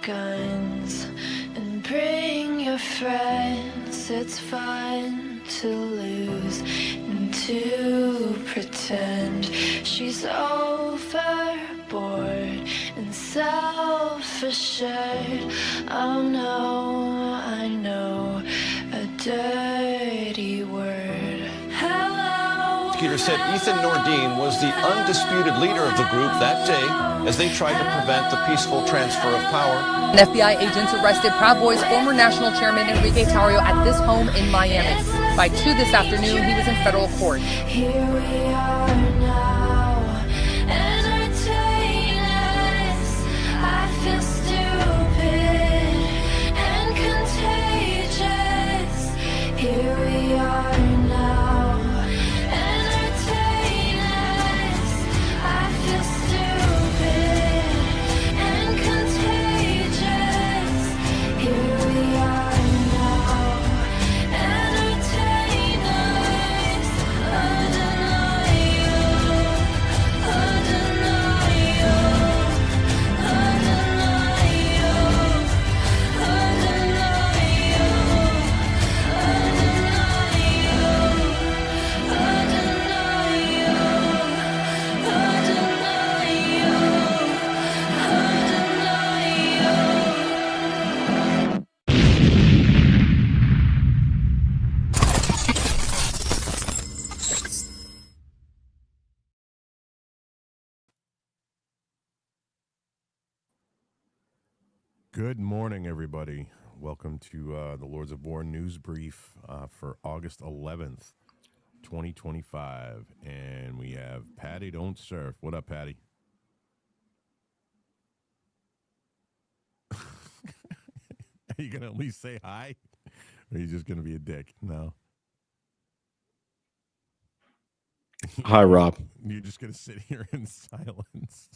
guns and bring your friends. It's fun to lose and to pretend she's overboard and self-assured. Oh no, I know a dirty word. Hello. Prosecutor said Ethan Nordine was the undisputed leader of the group that day as they tried to prevent the peaceful transfer of power. FBI agents arrested Proud Boys former national chairman Enrique Tarrio at this home in Miami. By 2 this afternoon, he was in federal court. Here we are now, entertainers. I feel stupid and contagious. Here we are now, entertainers. I feel stupid and contagious. Here we are now, entertainers. Good morning, everybody. Welcome to the Lords of War news brief for August 11th, 2025. And we have Patty Don't Surf. What up, Patty? Are you going to at least say hi? Or are you just going to be a dick? No. Hi, Rob. You're just going to sit here in silence.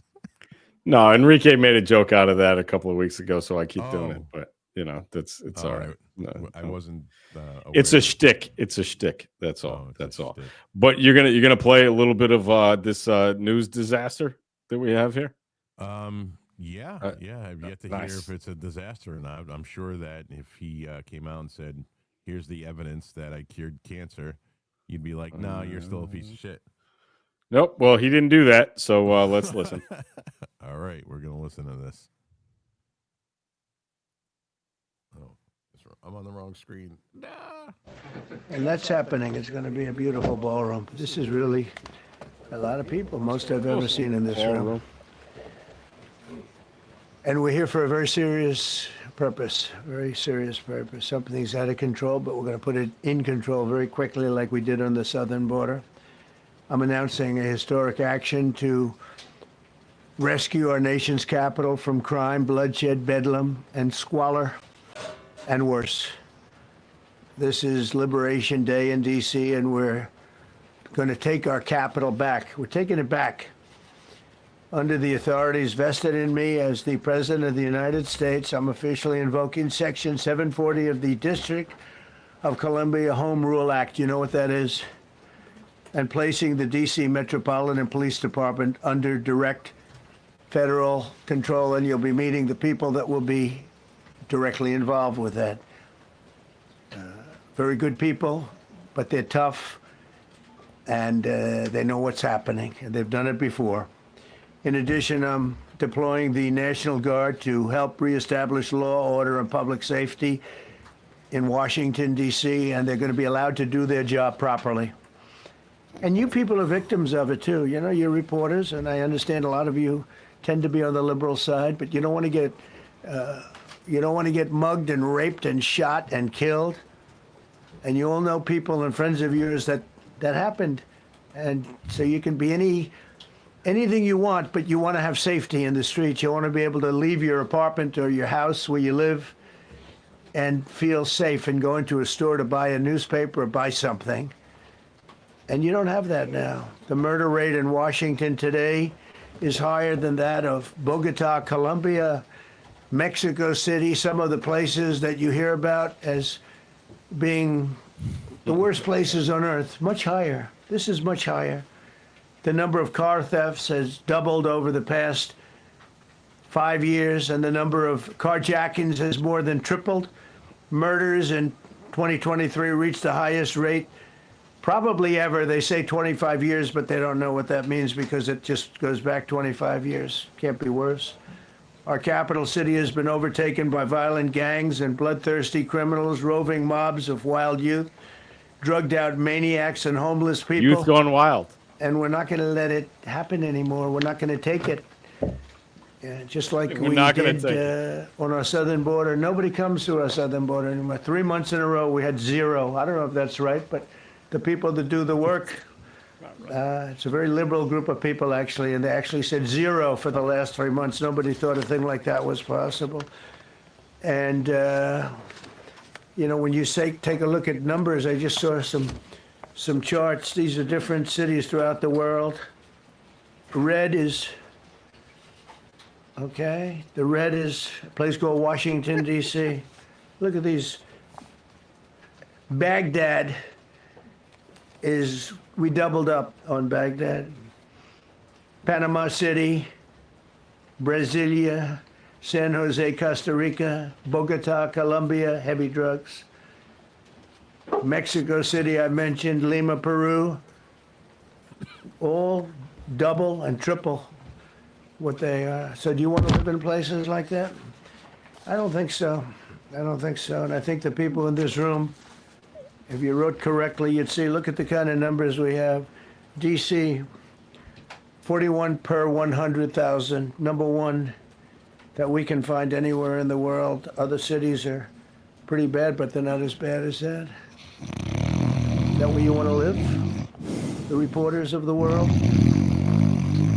No, Enrique made a joke out of that a couple of weeks ago, so I keep doing it. But it's all right. No, I wasn't. It's a shtick. It's a shtick. That's all. Oh, That's all. shtick. But you're gonna play a little bit of this news disaster that we have here. Yeah. I've yet to nice. hear if it's a disaster or not. I'm sure that if he came out and said, "Here's the evidence that I cured cancer," you'd be like, "No, you're still a piece of shit." Nope. Well, he didn't do that, so let's listen. All right, we're gonna listen to this. Oh, I'm on the wrong screen. Nah. And that's happening. It's going to be a beautiful ballroom. This is really a lot of people, most I've ever seen in this room. And we're here for a very serious purpose, Something's out of control, but we're going to put it in control very quickly like we did on the southern border. I'm announcing a historic action to rescue our nation's capital from crime, bloodshed, bedlam, and squalor, and worse. This is Liberation Day in D.C., and we're going to take our capital back. We're taking it back under the authorities vested in me as the President of the United States. I'm officially invoking Section 740 of the District of Columbia Home Rule Act. You know what that is? And placing the D.C. Metropolitan Police Department under direct federal control, and you'll be meeting the people that will be directly involved with that. Very good people, but they're tough, and they know what's happening, and they've done it before. In addition, I'm deploying the National Guard to help reestablish law, order, and public safety in Washington, D.C., and they're going to be allowed to do their job properly. And you people are victims of it, too. You know, you're reporters, and I understand a lot of you tend to be on the liberal side, but you don't want to get mugged and raped and shot and killed. And you all know people and friends of yours that happened. And so you can be anything you want, but you want to have safety in the streets. You want to be able to leave your apartment or your house where you live and feel safe and go into a store to buy a newspaper or buy something. And you don't have that now. The murder rate in Washington today is higher than that of Bogota, Colombia, Mexico City, some of the places that you hear about as being the worst places on earth, much higher. This is much higher. The number of car thefts has doubled over the past 5 years, and the number of carjackings has more than tripled. Murders in 2023 reached the highest rate probably ever. They say 25 years, but they don't know what that means because it just goes back 25 years. Can't be worse. Our capital city has been overtaken by violent gangs and bloodthirsty criminals, roving mobs of wild youth, drugged out maniacs and homeless people. Youth gone wild. And we're not going to let it happen anymore. We're not going to take it. Just like We're we not gonna did take it. on our southern border. Nobody comes to our southern border anymore. 3 months in a row, we had zero. I don't know if that's right, but the people that do the work, it's a very liberal group of people, actually, and they actually said zero for the last 3 months. Nobody thought a thing like that was possible. And, when you take a look at numbers, I just saw some charts. These are different cities throughout the world. Red is... Okay, the red is a place called Washington, D.C. Look at these. Baghdad we doubled up on Baghdad. Panama City, Brasilia, San Jose, Costa Rica, Bogota, Colombia, heavy drugs. Mexico City, I mentioned, Lima, Peru, all double and triple what they are. So do you want to live in places like that? I don't think so. I don't think so. And I think the people in this room, if you wrote correctly, you'd see, look at the kind of numbers we have. DC, 41 per 100,000, number one that we can find anywhere in the world. Other cities are pretty bad, but they're not as bad as that. Is that where you want to live? The reporters of the world?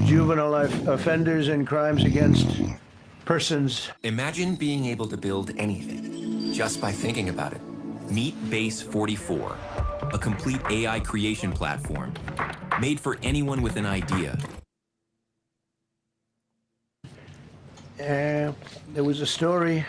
Juvenile offenders and crimes against persons. Imagine being able to build anything just by thinking about it. Meet Base 44, a complete AI creation platform made for anyone with an idea. There was a story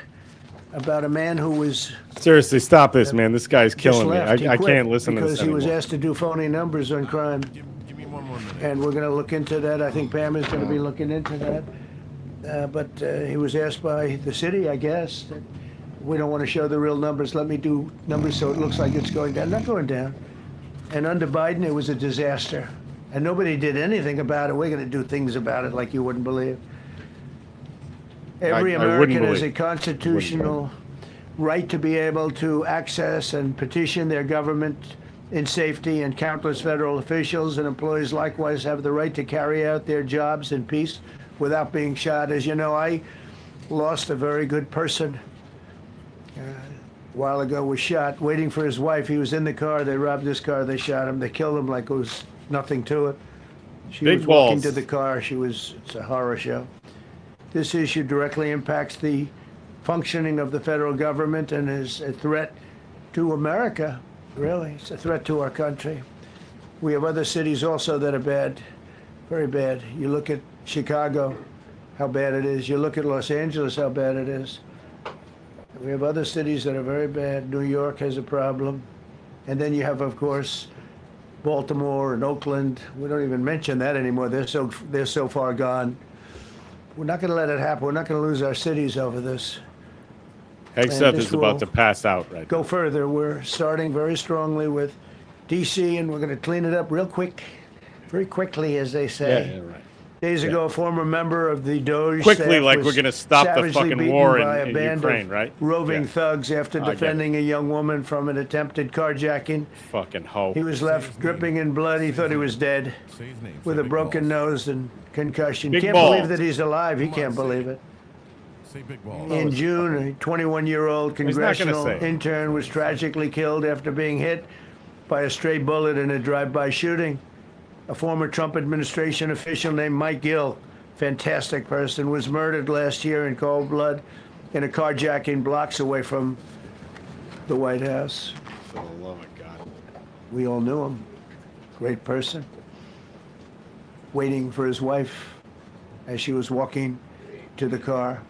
about a man who was Seriously, stop this, man. This guy's just killing me. left. He I quit can't listen to because this he was anymore. asked to do phony numbers on crime. Give me one more minute. And we're going to look into that. I think Pam is going to be looking into that. But he was asked by the city, I guess, that we don't want to show the real numbers. Let me do numbers so it looks like it's going down. Not going down. And under Biden, it was a disaster. And nobody did anything about it. We're going to do things about it like you wouldn't believe. Every I wouldn't American has a believe. constitutional right to be able to access and petition their government in safety, and countless federal officials and employees likewise have the right to carry out their jobs in peace without being shot. As you know, I lost a very good person a while ago, was shot waiting for his wife. He was in the car. They robbed his car. They shot him. They killed him like it was nothing to it. She Big was walking balls. to the car. It's a horror show. This issue directly impacts the functioning of the federal government and is a threat to America, really. It's a threat to our country. We have other cities also that are bad, very bad. You look at Chicago, how bad it is. You look at Los Angeles, how bad it is. We have other cities that are very bad. New York has a problem. And then you have, of course, Baltimore and Oakland. We don't even mention that anymore. They're so far gone. We're not going to let it happen. We're not going to lose our cities over this. Hegseth this is about will to pass out right Go further. We're starting very strongly with D.C., and we're going to clean it up real quick, very quickly, as they say. Yeah, right. Days ago, a former member of the DOJ Quickly, staff like was we're gonna stop the savagely fucking beaten war by in a band Ukraine, of right? roving Yeah. thugs after I get it. defending a young woman from an attempted carjacking. Fucking hoe. He was left dripping in blood. He thought he was dead Say his name. with Say a Big broken Balls. nose and concussion. Big Can't balls. believe that he's alive. He can't believe it. Say Big Balls. In June, a 21-year-old He's not gonna congressional say it. intern was tragically killed after being hit by a stray bullet in a drive-by shooting. A former Trump administration official named Mike Gill, fantastic person, was murdered last year in cold blood in a carjacking blocks away from the White House. For the love of God. We all knew him. Great person. Waiting for his wife as she was walking to the car.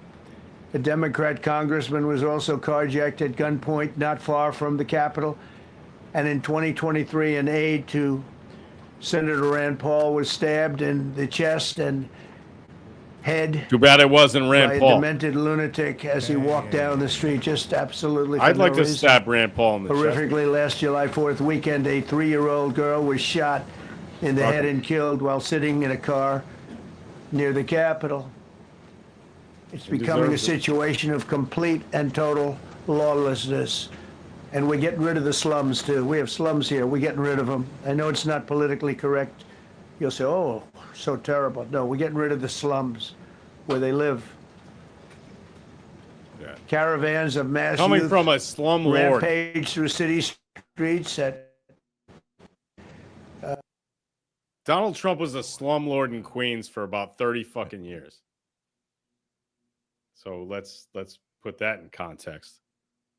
A Democrat congressman was also carjacked at gunpoint not far from the Capitol. And in 2023, an aide to Senator Rand Paul was stabbed in the chest, and head Too bad it wasn't by Rand a Paul. demented lunatic as he walked down the street, just absolutely for I'd like no to reason. stab Rand Paul in the chest. Horrifically, last July 4th weekend, a 3-year-old girl was shot in the head and killed while sitting in a car near the Capitol. It's becoming a deserves it. situation of complete and total lawlessness. And we're getting rid of the slums, too. We have slums here. We're getting rid of them. I know it's not politically correct. You'll say, oh, so terrible. No, we're getting rid of the slums where they live. Yeah. Caravans of mass Coming youth from a slum lord. rampage through city streets at Donald Trump was a slumlord in Queens for about 30 fucking years. So let's put that in context.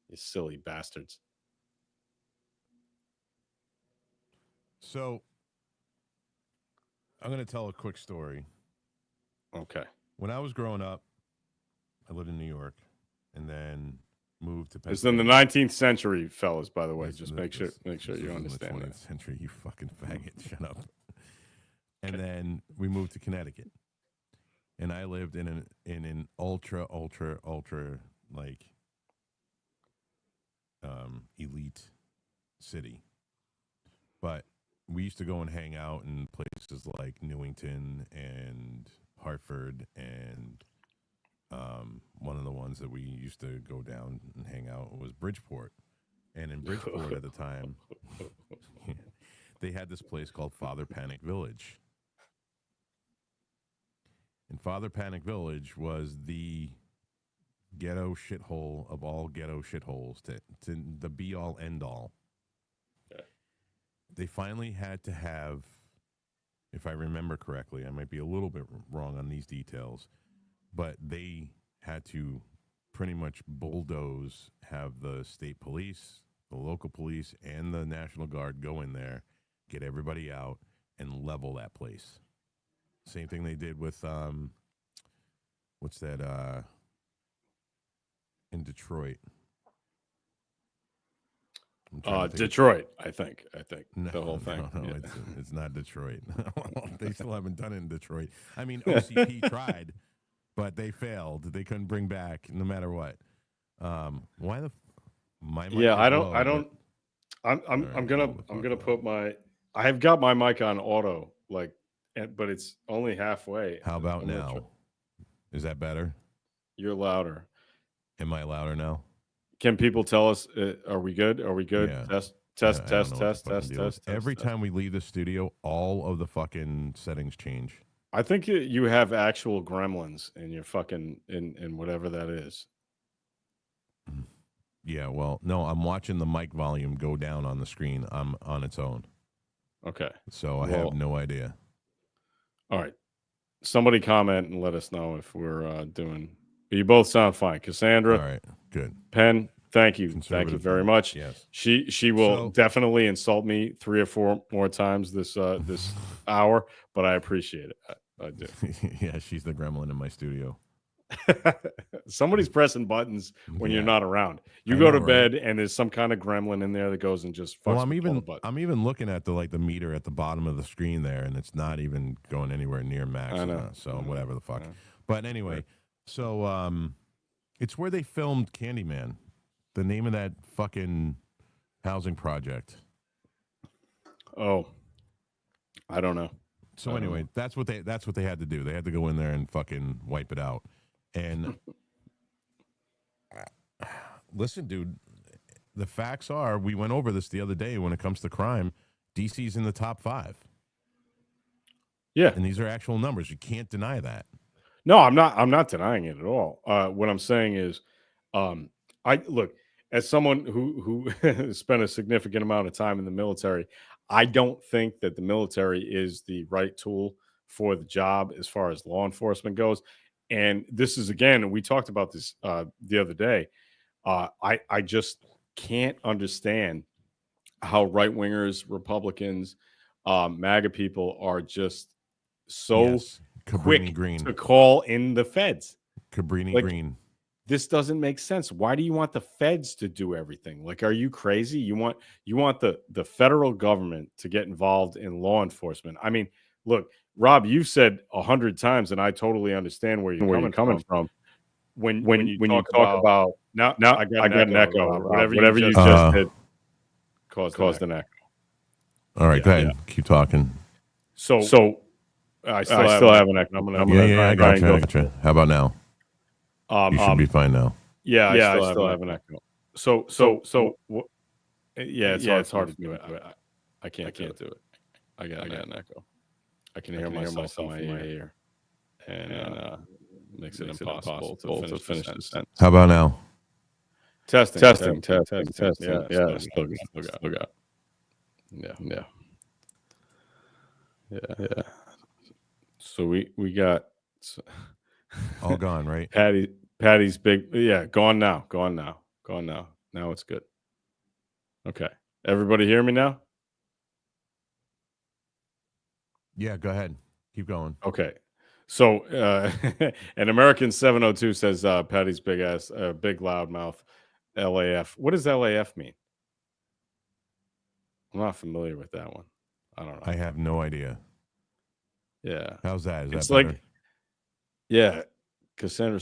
You silly bastards. So I'm going to tell a quick story. Okay. When I was growing up, I lived in New York and then moved to It's in the Pennsylvania. 19th century, fellas, by the way. This Just is- make sure this you is in understand the that. 20th century, you fucking faggot. Shut up. And then we moved to Connecticut. And I lived in an ultra like elite city. But we used to go and hang out in places like Newington and Hartford, and one of the ones that we used to go down and hang out was Bridgeport. And in Bridgeport at the time, they had this place called Father Panic Village. And Father Panic Village was the ghetto shithole of all ghetto shitholes, to the be all end all. They finally had to have, if I remember correctly, I might be a little bit wrong on these details, but they had to pretty much bulldoze, have the state police, the local police, and the National Guard go in there, get everybody out, and level that place. Same thing they did with, what's that, in Detroit. I'm trying to think of- Detroit, I think. No, The whole thing. No, Yeah. it's not Detroit. They still haven't done it in Detroit. I mean, OCP tried, but they failed. They couldn't bring back no matter what. Why the? My mic Yeah, is I low, don't. I'm right, gonna well, I'm gonna put my. I have got my mic on auto, but it's only halfway. How about I'm gonna now? try- Is that better? You're louder. Am I louder now? Can people tell us? Are we good? Are we good? Yeah. Test, I test, don't test, know what the test, fucking test, deal is. test. Every test. time we leave the studio, all of the fucking settings change. I think you have actual gremlins in your fucking in whatever that is. Yeah, well, no, I'm watching the mic volume go down on the screen. I'm on its own, Okay. so I Well, have no idea. All right. Somebody comment and let us know if we're doing. You both sound fine. Cassandra, All right, good. Penn, thank you. Thank you Conservative very Penn, much. yes. She will So- definitely insult me 3 or 4 more times this hour, but I appreciate it. I do. Yeah, she's the gremlin in my studio. Somebody's pressing buttons when you're Yeah. not around. You I go know, to right? bed and there's some kind of gremlin in there that goes and just fucks Well, with all the buttons. I'm even looking at the meter at the bottom of the screen there, and it's not even going anywhere near max. I know. So whatever the fuck. Yeah. But anyway, so it's where they filmed Candyman. The name of that fucking housing project. Oh, I don't know. So I don't anyway, that's what they had to do. They had to go in there and fucking wipe it out. And listen, dude, the facts are, we went over this the other day, when it comes to crime, DC's in the top 5. Yeah. And these are actual numbers. You can't deny that. No, I'm not denying it at all. What I'm saying is, I look, as someone who spent a significant amount of time in the military, I don't think that the military is the right tool for the job as far as law enforcement goes. And this is, again, we talked about this the other day. I just can't understand how right wingers, Republicans, MAGA people are just so Yes. Cabrini quick Green. to call in the feds. Cabrini like, Green. This doesn't make sense. Why do you want the feds to do everything? Like, are you crazy? You want the federal government to get involved in law enforcement? I mean, look, Rob, you've said 100 times, and I totally understand where you're coming from. When you talk about now I got an echo. Rob. Whatever you just did caused an echo. All right, go ahead. Keep talking. So I still have an echo. I'm gonna I gotcha. How about now? You should be fine now. Yeah, I still have an echo. So it's hard to do it. I can't do it. I got an echo. I can hear myself in my ear, and makes it impossible to finish the sentence. How about now? Testing. Yeah, still got. Yeah. So we got All gone, right? Patty's big. Yeah, gone now. Now it's good. Okay, everybody hear me now? Yeah, go ahead. Keep going. Okay. So an American 702 says Patty's big ass, big loud mouth, LAF. What does LAF mean? I'm not familiar with that one. I don't know. I have no idea. Yeah. How's that? Is It's that like, better? yeah, Cassandra,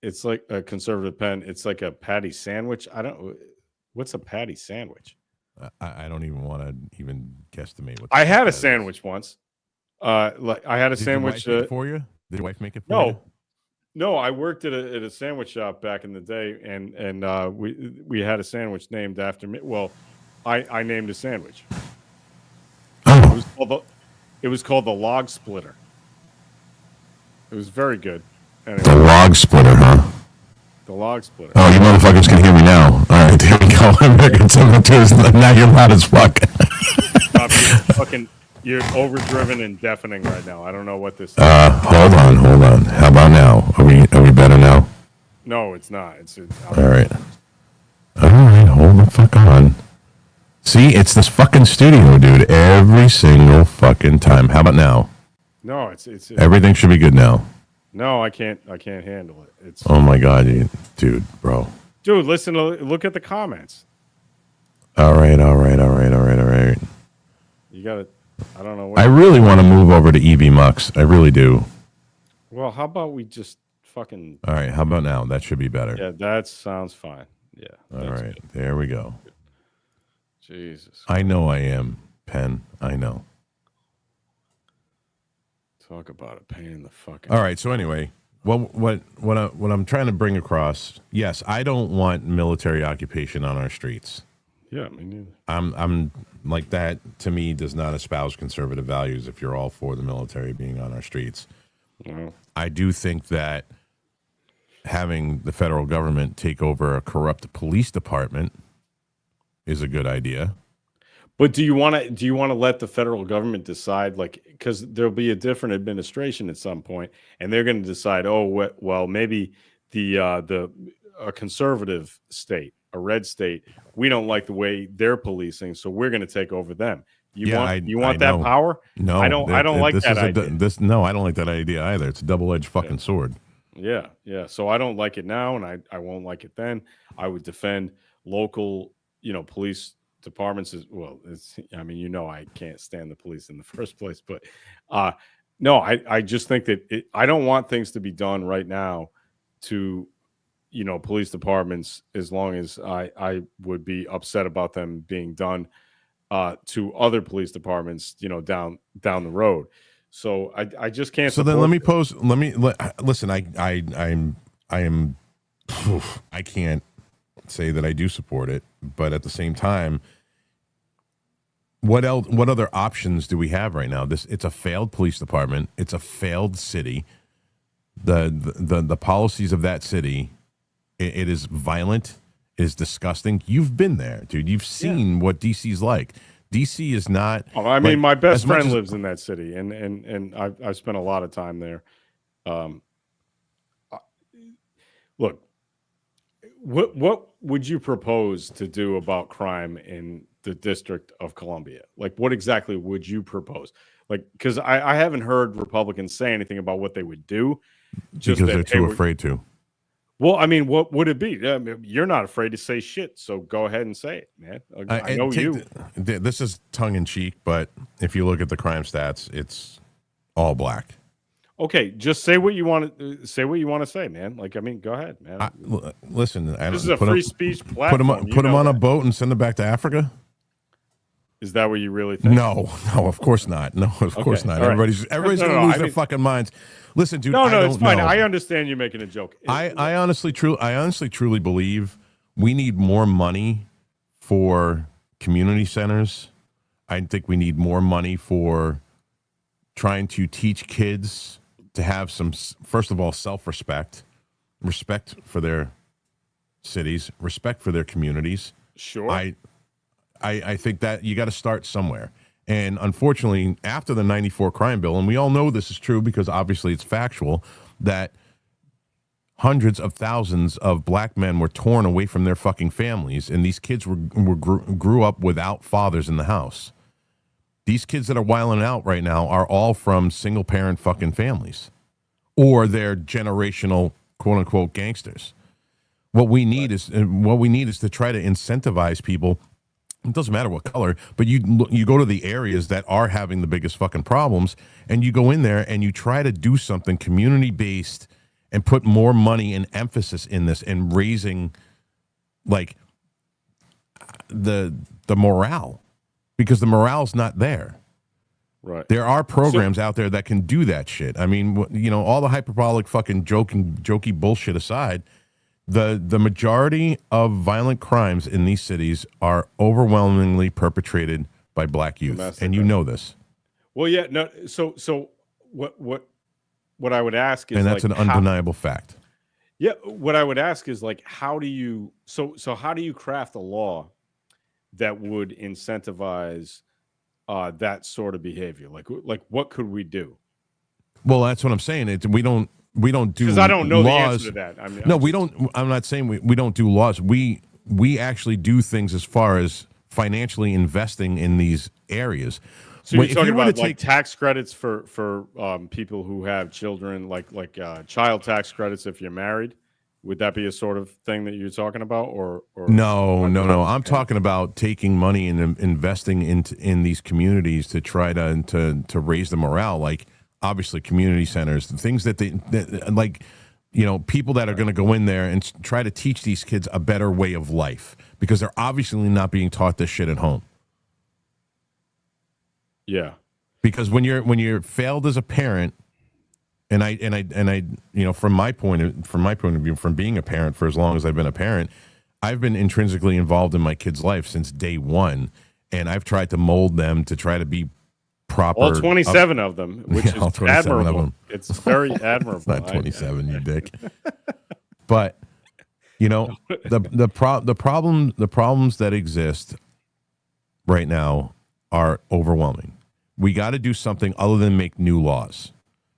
it's like a conservative pen. It's like a patty sandwich. What's a patty sandwich? I don't even want to even guesstimate what I had that a is. sandwich once. Like I had a Did sandwich. Your wife make it for you? Did your wife make it for you? No, I worked at a sandwich shop back in the day, and we had a sandwich named after me. Well, I named a sandwich. Oh. It was called the Log Splitter. It was very good. Anyway, The log splitter, huh? the Log Splitter. Oh, you motherfuckers can hear me now. All right, there we go. American 702. Now you're loud as fuck. You're overdriven and deafening right now. I don't know what this is. Hold on. How about now? Are we better now? No, it's not. All right. Hold the fuck on. See, it's this fucking studio, dude. Every single fucking time. How about now? No, it's Everything should be good now. no. I can't handle it. It's Oh my god, dude, bro. dude. Look at the comments. All right. You got to. I don't know. I really want to move over to EV Mux. I really do. Well, how about we just fucking? All right. How about now? That should be better. Yeah, that sounds fine. Yeah. All that's right. good. There we go. Jesus. I know I am, Penn. I know. Talk about a pain in the fucking. All right. So anyway, what I'm trying to bring across? Yes, I don't want military occupation on our streets. Yeah, me neither. I'm like that. To me, does not espouse conservative values. If you're all for the military being on our streets, No. I do think that having the federal government take over a corrupt police department is a good idea. But do you want to let the federal government decide, like, because there'll be a different administration at some point, and they're going to decide, well, maybe a conservative state, a red state, we don't like the way they're policing, so we're going to take over them. You want that know. power? No, I don't like that idea. No, I don't like that idea either. It's a double-edged fucking sword. Yeah. So I don't like it now, and I won't like it then. I would defend local, police departments as well. I can't stand the police in the first place, but no, I just think that I don't want things to be done right now to police departments, as long as I would be upset about them being done to other police departments, down the road. So I just can't. So then listen. I can't say that I do support it, but at the same time, what other options do we have right now? It's a failed police department. It's a failed city. The policies of that city, it is violent, it is disgusting. You've been there, dude. You've seen what DC's like. DC is not. I mean, my best friend lives in that city, and I've spent a lot of time there. Look, what would you propose to do about crime in the District of Columbia? Like, what exactly would you propose? Like, because I haven't heard Republicans say anything about what they would do, because they're too afraid to. Well, I mean, what would it be? You're not afraid to say shit, so go ahead and say it, man. I know you. This is tongue in cheek, but if you look at the crime stats, it's all black. Okay, just say what you want to say. What you want to say, man. Like, I mean, go ahead, man. Listen, This is a free speech platform. Put them on a boat and send them back to Africa. Is that what you really think? No, of course not. No, of course not. all right. Everybody's No, gonna no, lose I their mean- fucking minds. Listen, dude. No, I don't it's fine. know. I understand you making a joke. I honestly truly believe we need more money for community centers. I think we need more money for trying to teach kids to have some, first of all, self-respect, respect for their cities, respect for their communities. Sure. I think that you got to start somewhere. And unfortunately, after the 94 crime bill, and we all know this is true because obviously it's factual, that hundreds of thousands of black men were torn away from their fucking families, and these kids grew up without fathers in the house. These kids that are wilding out right now are all from single parent fucking families, or they're generational quote unquote gangsters. What we need is to try to incentivize people. It doesn't matter what color, but you go to the areas that are having the biggest fucking problems, and you go in there and you try to do something community based and put more money and emphasis in this and raising like the morale, because the morale's not there. Right. There are programs out there that can do that shit. I mean, all the hyperbolic fucking jokey bullshit aside, the majority of violent crimes in these cities are overwhelmingly perpetrated by black youth, and you know this. Well, yeah, no. So what I would ask is, and that's like, an undeniable fact. Yeah, what I would ask is, like, how do you how do you craft a law that would incentivize that sort of behavior? Like what could we do? Well, that's what I'm saying. We don't do, because I don't know laws. the answer to that. I mean, no, we don't. I'm not saying we don't do laws. We actually do things as far as financially investing in these areas. So you're talking about like tax credits for people who have children, like child tax credits if you're married. Would that be a sort of thing that you're talking about, or no? I'm talking about taking money and investing in these communities to try to raise the morale. Like, obviously, community centers, things that like, people that are going to go in there and try to teach these kids a better way of life, because they're obviously not being taught this shit at home. Yeah, because when you're failed as a parent, and I from my point of view, from being a parent for as long as I've been a parent, I've been intrinsically involved in my kids' life since day one, and I've tried to mold them to try to be proper. All 27 of them, which is admirable. Of them. It's very admirable. It's not 27, you dick. But the problems that exist right now are overwhelming. We got to do something other than make new laws,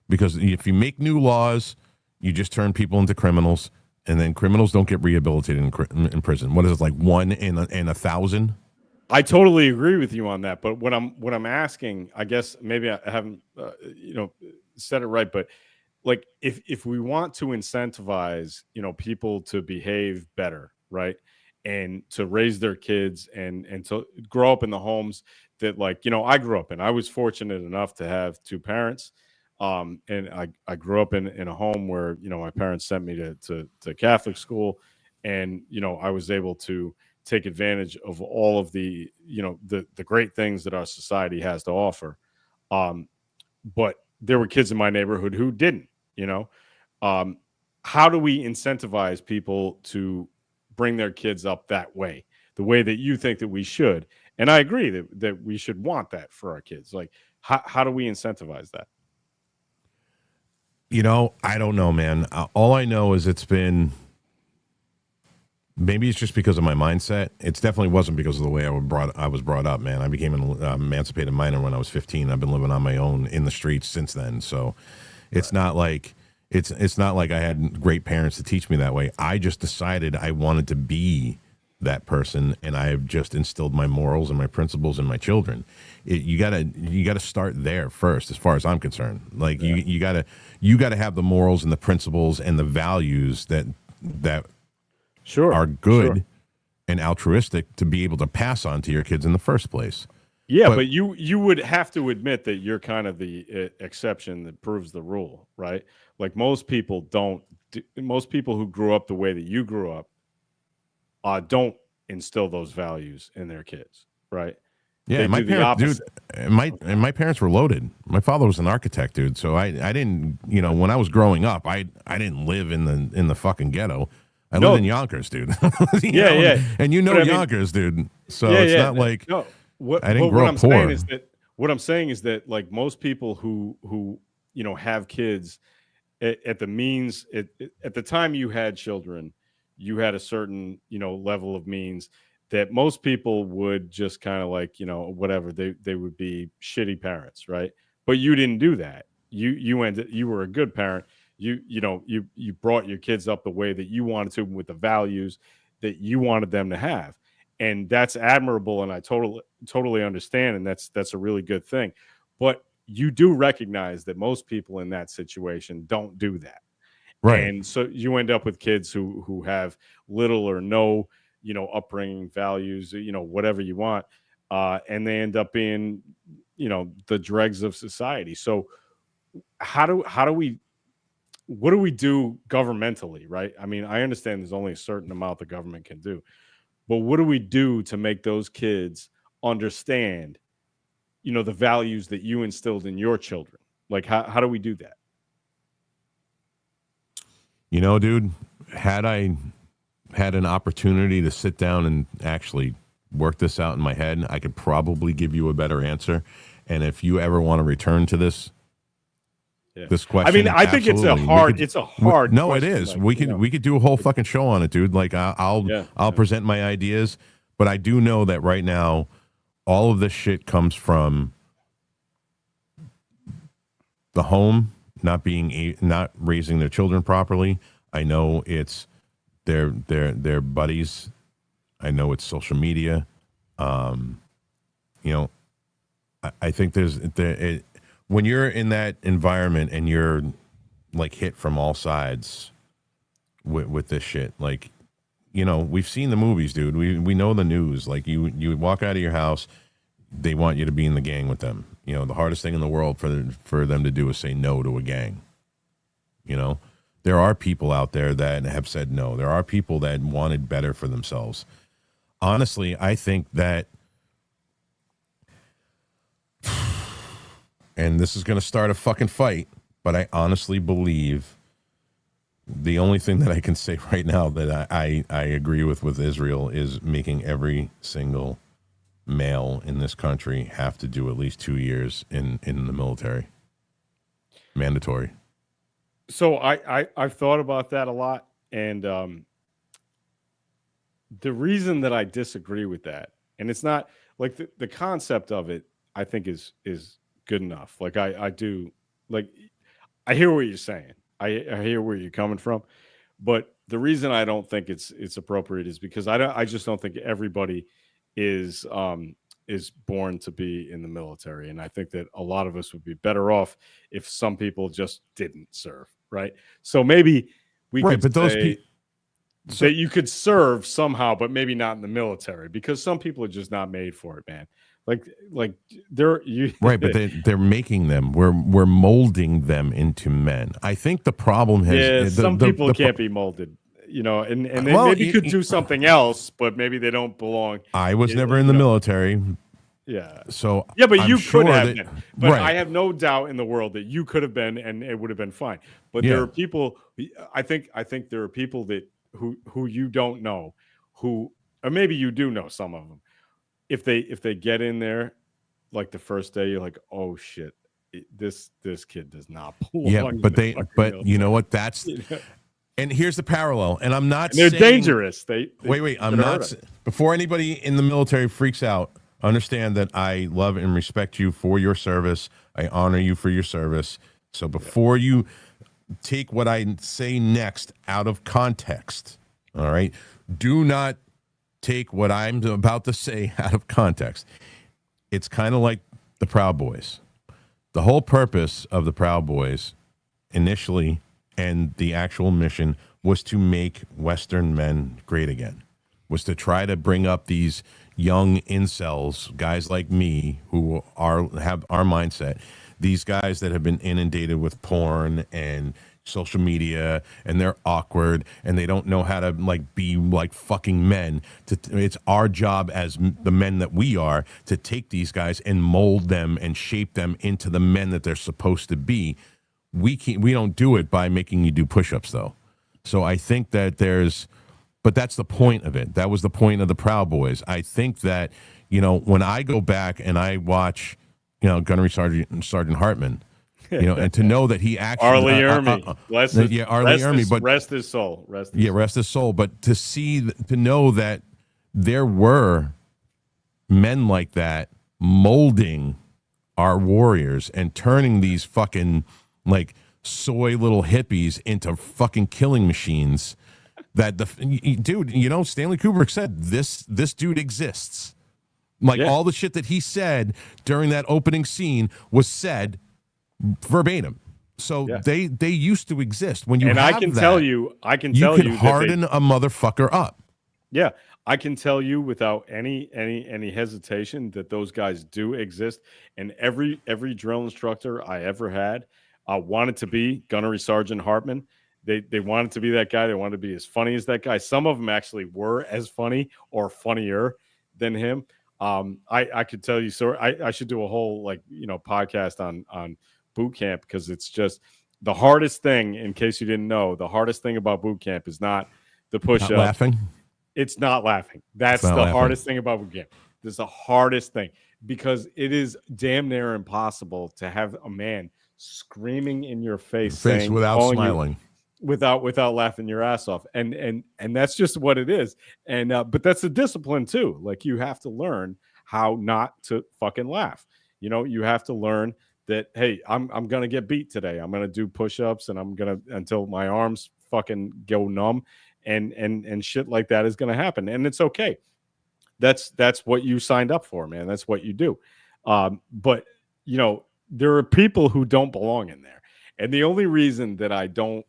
because if you make new laws, you just turn people into criminals, and then criminals don't get rehabilitated in prison. What is it, like 1 in 1,000? I totally agree with you on that. But what I'm asking, I guess maybe I haven't said it right, but like if we want to incentivize people to behave better, right, and to raise their kids and to grow up in the homes that, like, I grew up in. I was fortunate enough to have two parents, and I grew up in a home where my parents sent me to Catholic school, and I was able to take advantage of all of the the great things that our society has to offer. But there were kids in my neighborhood who didn't. How do we incentivize people to bring their kids up that way, the way that you think that we should? And I agree that we should want that for our kids. Like, how do we incentivize that? I don't know, man. All I know is maybe it's just because of my mindset. It definitely wasn't because of the way I was brought up, man. I became an emancipated minor when I was 15. I've been living on my own in the streets since then. So it's not like it's not like I had great parents to teach me that way. I just decided I wanted to be that person, and I have just instilled my morals and my principles in my children. You gotta start there first, as far as I'm concerned. Like, you gotta have the morals and the principles and the values that sure are good sure. and altruistic to be able to pass on to your kids in the first place. Yeah, but you would have to admit that you're kind of the exception that proves the rule, right? Like most people don't. Most people who grew up the way that you grew up don't instill those values in their kids, right? Yeah, They my do the parents, dude, opposite. my parents were loaded. My father was an architect, dude. So I didn't, when I was growing up, I didn't live in the fucking ghetto. I No. lived in Yonkers, dude. Yeah, yeah. And But I mean- Yonkers, dude. So it's not like no. What, I didn't but grow what up I'm saying poor. is that what I'm saying is that like most people who have kids at the means at the time you had children, you had a certain level of means that most people would just kind of like whatever they would be shitty parents, right? But you didn't do that. You were a good parent. You brought your kids up the way that you wanted to with the values that you wanted them to have. And that's admirable, and I totally understand, and that's a really good thing. But you do recognize that most people in that situation don't do that, right. and so you end up with kids who have little or no, upbringing, values, whatever you want, and they end up being, the dregs of society. So what do we do governmentally, right? I mean, I understand there's only a certain amount the government can do. But what do we do to make those kids understand, the values that you instilled in your children? Like, how do we do that? Dude, had I had an opportunity to sit down and actually work this out in my head, I could probably give you a better answer. And if you ever want to return to this question, I mean, I think it's a absolutely. hard. No, it question, is. like, We could do a whole fucking show on it, dude. Like I'll present my ideas, but I do know that right now, all of this shit comes from the home not raising their children properly. I know it's their buddies. I know it's social media. I think when you're in that environment and you're like hit from all sides with this shit, like, we've seen the movies, dude. We know the news. Like you walk out of your house, they want you to be in the gang with them. The hardest thing in the world for them to do is say no to a gang. There are people out there that have said no. There are people that wanted better for themselves. Honestly, I think that, and this is going to start a fucking fight, but I honestly believe the only thing that I can say right now that I agree with Israel is making every single male in this country have to do at least 2 years in the military. Mandatory. So I've thought about that a lot, and the reason that I disagree with that, and it's not like the concept of it, I think is good enough. Like I do, like I hear what you're saying. I hear where you're coming from, but the reason I don't think it's appropriate is because I just don't think everybody is born to be in the military, and I think that a lot of us would be better off if some people just didn't serve, right? So maybe we could but those say that you could serve somehow, but maybe not in the military, because some people are just not made for it, man. Like they're you right, but they're making them. We're molding them into men. I think the problem has some people can't be molded, and they maybe could do something else, but maybe they don't belong. I was never in the military. Yeah. So yeah, but I'm you sure could have that, been. But right. I have no doubt in the world that you could have been, and it would have been fine. But Yeah. there are people. I think there are people that who you don't know, or maybe you do know some of them. If they get in there, like the first day, you're like, oh shit, this kid does not belong. Yeah, in but the fucking you military. know what? That's and here's the parallel. And I'm not. And they're saying, dangerous. They wait. I'm could not. hurt us. Before anybody in the military freaks out, understand that I love and respect you for your service. I honor you for your service. So before you take what I say next out of context, all right, do not take what I'm about to say out of context. It's kind of like the Proud Boys. The whole purpose of the Proud Boys initially and the actual mission was to make Western men great again. was to try to bring up these young incels, guys like me who have our mindset, these guys that have been inundated with porn and social media, and they're awkward and they don't know how to like be like fucking men. It's our job as the men that we are to take these guys and mold them and shape them into the men that they're supposed to be. We don't do it by making you do push-ups though. So I think that but that's the point of it. That was the point of the Proud Boys. I think that, you know, when I go back and I watch, you know, Gunnery Sergeant Hartman, you know, and to know that he actually Arlie Ermy, Arlie Ermy, but rest his soul, rest his soul. But to know that there were men like that molding our warriors and turning these fucking like soy little hippies into fucking killing machines. That dude, you know, Stanley Kubrick said this dude exists. Like all the shit that he said during that opening scene was said verbatim. So they used to exist. When you I can tell you harden a motherfucker up. Yeah, I can tell you without any hesitation that those guys do exist. And every drill instructor I ever had wanted to be Gunnery Sergeant Hartman. They wanted to be that guy. They wanted to be as funny as that guy. Some of them actually were as funny or funnier than him. I could tell you. So I should do a whole podcast on boot camp, because it's just the hardest thing. In case you didn't know, the hardest thing about boot camp is not the push-up. Laughing. It's not laughing. That's the hardest thing about boot camp. This is the hardest thing, because it is damn near impossible to have a man screaming in your face saying, without smiling. Without laughing your ass off, and that's just what it is. And but that's a discipline too. Like, you have to learn how not to fucking laugh. You know, you have to learn that, hey, I'm gonna get beat today. I'm gonna do push-ups, and I'm gonna until my arms fucking go numb, and shit like that is gonna happen, and it's okay. That's what you signed up for, man. That's what you do. But you know, there are people who don't belong in there, and the only reason that I don't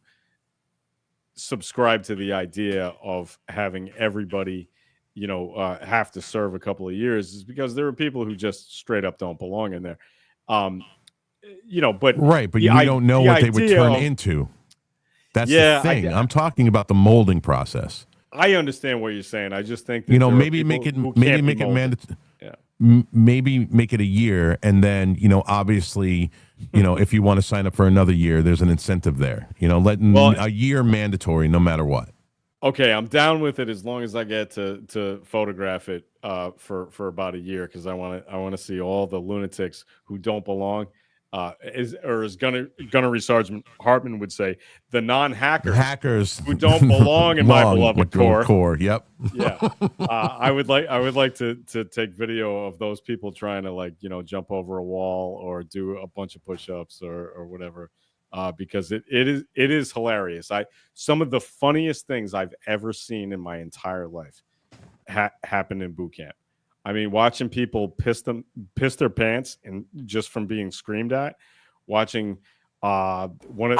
subscribe to the idea of having everybody, have to serve a couple of years is because there are people who just straight up don't belong in there. But right, but you don't know what they would turn into. That's the thing. I'm talking about the molding process. I understand what you're saying. I just think that maybe make it mandatory. Yeah. Maybe make it a year, and then obviously, if you want to sign up for another year, there's an incentive there. Letting a year mandatory no matter what. Okay, I'm down with it as long as I get to photograph it for about a year, because I want to see all the lunatics who don't belong. As Gunnery Sergeant Hartman would say, the non-hackers who don't belong in my beloved Corps. Yep. Yeah. I would like to take video of those people trying to jump over a wall or do a bunch of push-ups or whatever, because it is hilarious. Some of the funniest things I've ever seen in my entire life happened in boot camp. I mean, watching people piss their pants and just from being screamed at. Watching one of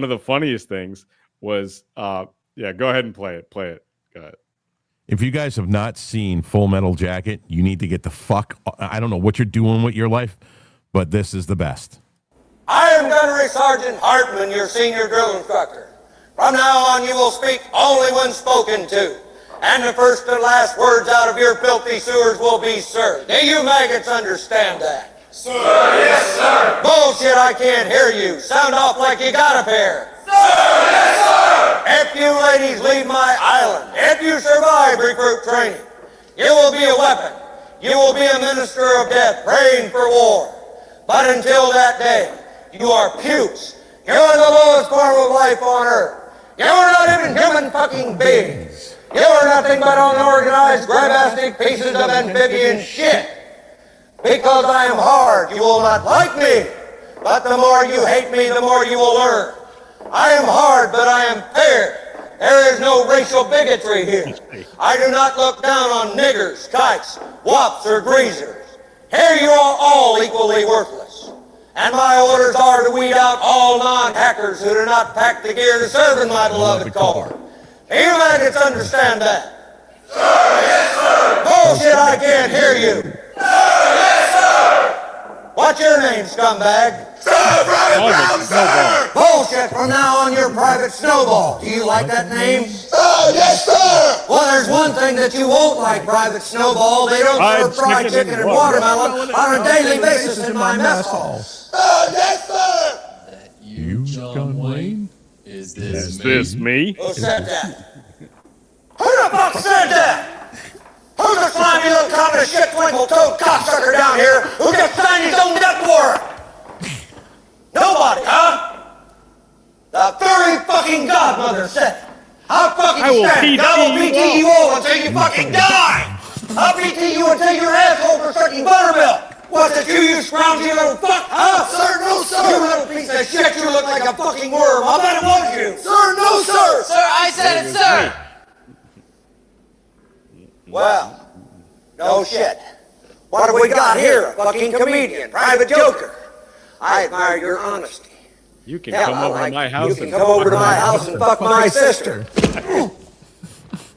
the funniest things was go ahead and play it. Go ahead. If you guys have not seen Full Metal Jacket, you need to get the fuck. I don't know what you're doing with your life, but this is the best. I am Gunnery Sergeant Hartman, your senior drill instructor. From now on, you will speak only when spoken to, and the first and last words out of your filthy sewers will be "sir." Do you maggots understand that? Sir, yes, sir. Bullshit, I can't hear you. Sound off like you got a pair. Sir, yes, sir. If you ladies leave my island, if you survive recruit training, you will be a weapon. You will be a minister of death praying for war. But until that day, you are pukes. You are the lowest form of life on earth. You are not even human fucking beings. You are nothing but unorganized, grabastic pieces of amphibian shit. Because I am hard, you will not like me. But the more you hate me, the more you will learn. I am hard, but I am fair. There is no racial bigotry here. I do not look down on niggers, kites, wops, or greasers. Here you are all equally worthless. And my orders are to weed out all non-hackers who do not pack the gear to serve in my beloved Corps. You maggots understand that? Sir, yes, sir. Bullshit, I can't hear you. Sir, yes, sir. What's your name, scumbag? Sir, Private Brown, sir. Bullshit, from now on you're Private Snowball. Do you like that name? Sir, yes, sir. Well, there's one thing that you won't like, Private Snowball. They don't serve fried chicken and watermelon on a daily basis in my mess hall. Sir, yes, sir. You, John Wayne? Is this me? Who said that? Who the fuck said that? Who's the slimy little communist shit twinkle-toed cocksucker down here who just signed his own death warrant? Nobody, huh? The furry fucking godmother said, I'll fucking I will stand PT it. I will you PT you all until you fucking die. I'll PT you until your asshole for sucking buttermilk. What's it, you scroungy little fuck, huh? Sir, no, sir. You little piece of shit, you look like a fucking worm. I bet it was you. Sir, no, sir. Sir, I said it, sir. Well, no shit. What have we got here? A fucking comedian, private joker. I admire your honesty. You can Hell, come I over like to my you. house You can and come over to my house and fuck my sister. You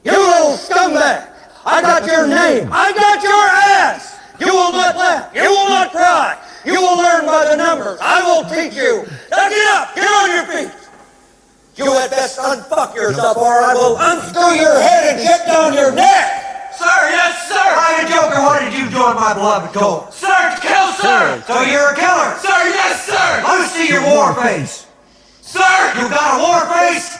little scumbag! I got your name. I got your ass. You will not laugh. You will not cry. You will learn by the numbers. I will teach you. Now get up. Get on your feet. You had best unfuck yourself or I will unscrew your head and shit down your neck. Sir, yes, sir. Private Joker, why did you join my beloved Corps? Sir, to kill, sir. So you're a killer. Sir, yes, sir. Let me see your war face. Sir. You got a war face?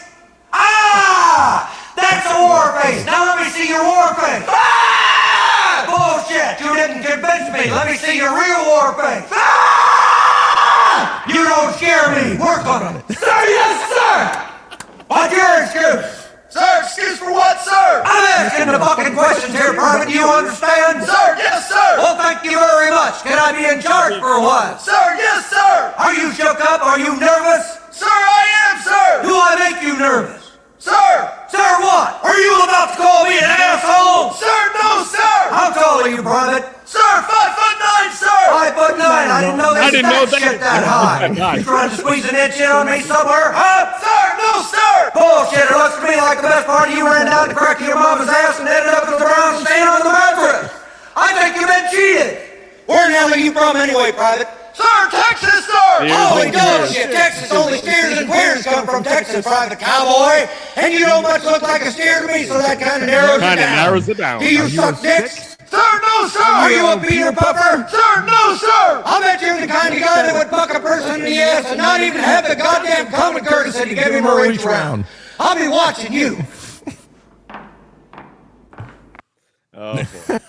Ah! That's a war face. Now let me see your war face. Ah! Bullshit. You didn't convince me. Let me see your real war face. Ah! You don't scare me. Work on it. Sir, yes, sir. What's your excuse? Sir, excuse for what, sir? I'm asking the fucking questions here, Private. Do you understand? Sir, yes, sir. Well, thank you very much. Can I be in charge for a while? Sir, yes, sir. Are you shook up? Are you nervous? Sir, I am, sir. Do I make you nervous? Sir. Sir, what? Are you about to call me an asshole? Sir, no, sir. How tall are you, Private? Sir, 5'9", sir. 5'9". I didn't know I they didn't know stacked shit that. that high. God. You trying to squeeze an inch in on me somewhere, huh? Sir, no, sir. Bullshit. It looks to me like the best part of you ran down the crack of your mama's ass and ended up with the brown stain on the mattress. I think you've been cheated. Where the hell are you from anyway, Private? Sir, Texas, sir. Holy bullshit! Texas, only steers and queers come from Texas, Private Cowboy. And you don't much look like a steer to me, so that kind of narrows it Kind of down. narrows it down. Do you suck dicks? Sir, no, sir. Are you a Peter Puffer? Sir, no, sir. I'll bet you're the kind of guy that would fuck a person in the ass and not even have the goddamn common courtesy to give him a reach around. I'll be watching you. Oh boy.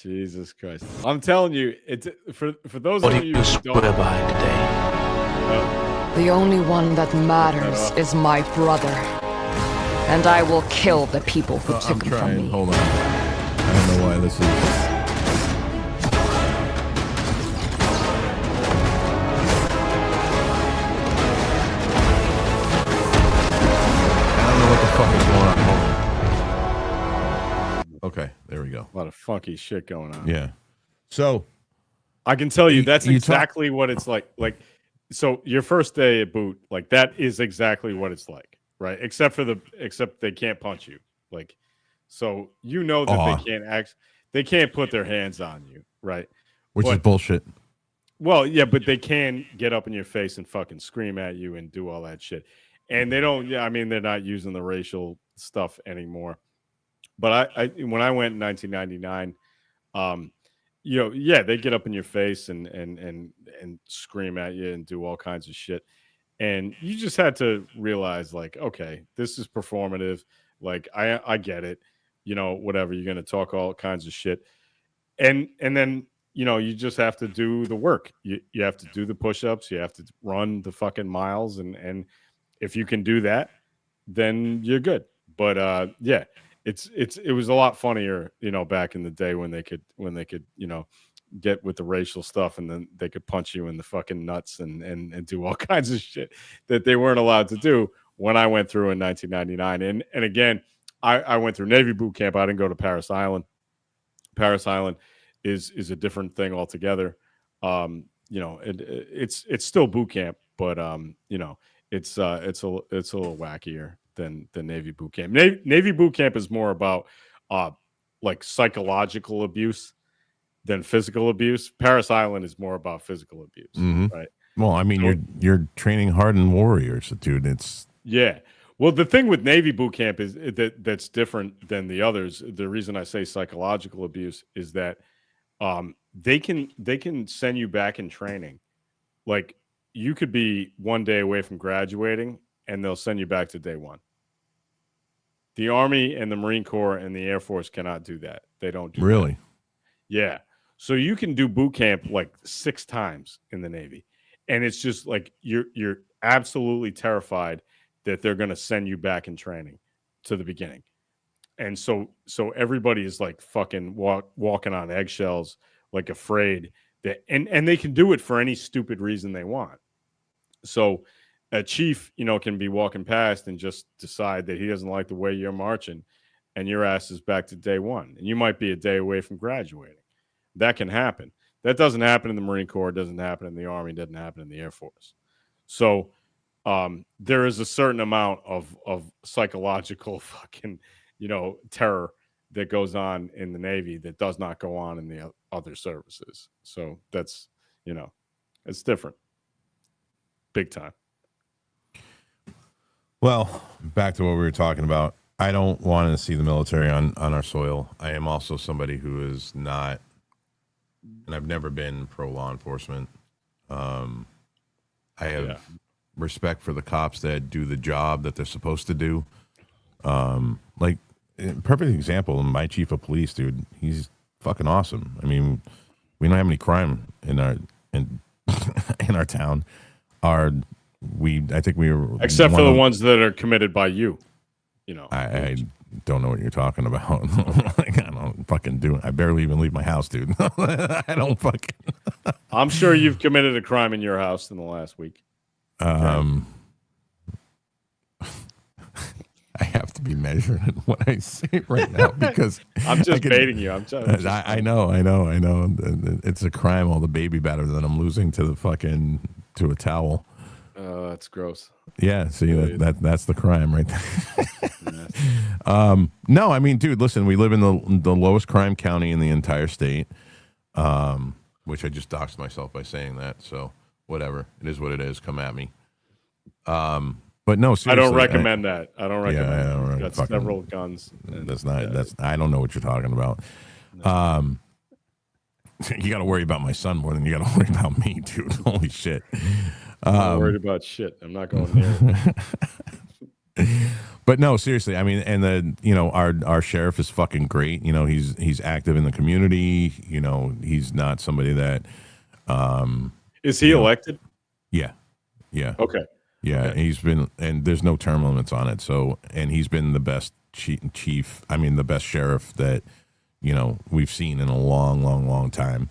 Jesus Christ. I'm telling you, it's for those of you who don't The only one that matters is my brother. And I will kill the people who I'm took him from trying. me. Hold on. I don't know why this is. I don't know what the fuck is going on. Hold on. Okay, there we go. a lot of funky shit going on. Yeah. So I can tell you that's you exactly what it's like. Like, so your first day at boot, like that is exactly what it's like, right? Except they can't punch you. Like, so you know that they can't put their hands on you, right? Which is bullshit. Well, yeah, but they can get up in your face and fucking scream at you and do all that shit. And they don't, yeah, I mean, they're not using the racial stuff anymore. But I when I went in 1999, you know, yeah, they get up in your face and scream at you and do all kinds of shit. And you just had to realize, like, okay, this is performative. Like, I get it. You know, whatever, you're gonna talk all kinds of shit. And then, you know, you just have to do the work. You have to do the push-ups, you have to run the fucking miles, and if you can do that, then you're good. But yeah, it was a lot funnier, you know, back in the day when they could, you know, get with the racial stuff, and then they could punch you in the fucking nuts and do all kinds of shit that they weren't allowed to do when I went through in 1999. And again, I went through Navy boot camp. I didn't go to Parris Island. Parris Island is a different thing altogether. You it's still boot camp, but it's a little wackier than Navy boot camp. Navy boot camp is more about like psychological abuse than physical abuse. Paris Island is more about physical abuse, right? Well, I mean, you're training hardened warriors, dude. It's yeah. Well, the thing with Navy boot camp is that's different than the others. The reason I say psychological abuse is that they can send you back in training. Like you could be one day away from graduating, and they'll send you back to day one. The Army and the Marine Corps and the Air Force cannot do that. They don't do really. that. Yeah. So you can do boot camp like 6 times in the Navy, and it's just like you're absolutely terrified that they're going to send you back in training to the beginning. And so everybody is like fucking walking on eggshells, like afraid that, and they can do it for any stupid reason they want. So a chief, can be walking past and just decide that he doesn't like the way you're marching, and your ass is back to day one, and you might be a day away from graduating. That can happen. That doesn't happen in the Marine Corps, doesn't happen in the Army, doesn't happen in the Air Force. So there is a certain amount of psychological fucking, terror that goes on in the Navy that does not go on in the other services. So that's, it's different. Big time. Well, back to what we were talking about. I don't want to see the military on our soil. I am also somebody who is not, and I've never been pro law enforcement. I have respect for the cops that do the job that they're supposed to do. Like, perfect example, my chief of police, dude, he's fucking awesome. I mean, we don't have any crime in our in our town. I think we were except for the ones that are committed by you. I don't know what you're talking about. Like, I don't fucking do it. I barely even leave my house, dude. I don't fucking. I'm sure you've committed a crime in your house in the last week. I have to be measured in what I say right now because I'm just baiting you. I know. It's a crime. All the baby batter that I'm losing to a towel. Oh, that's gross. Yeah, see that's the crime right there. No, I mean, dude, listen, we live in the lowest crime county in the entire state, which I just doxed myself by saying that. So whatever, it is what it is. Come at me. But no, seriously, I don't recommend that. I don't recommend. Yeah, I don't got several guns. That's not. That's. I don't know what you're talking about. No. You got to worry about my son more than you got to worry about me, dude. Holy shit. I'm not worried about shit. I'm not going near it. But no, seriously. I mean, and our sheriff is fucking great. He's active in the community. He's not somebody that. Is he elected? Yeah. Okay. Yeah, okay. He's been, and there's no term limits on it. So, and he's been the best chief. I mean, the best sheriff that we've seen in a long, long, long time.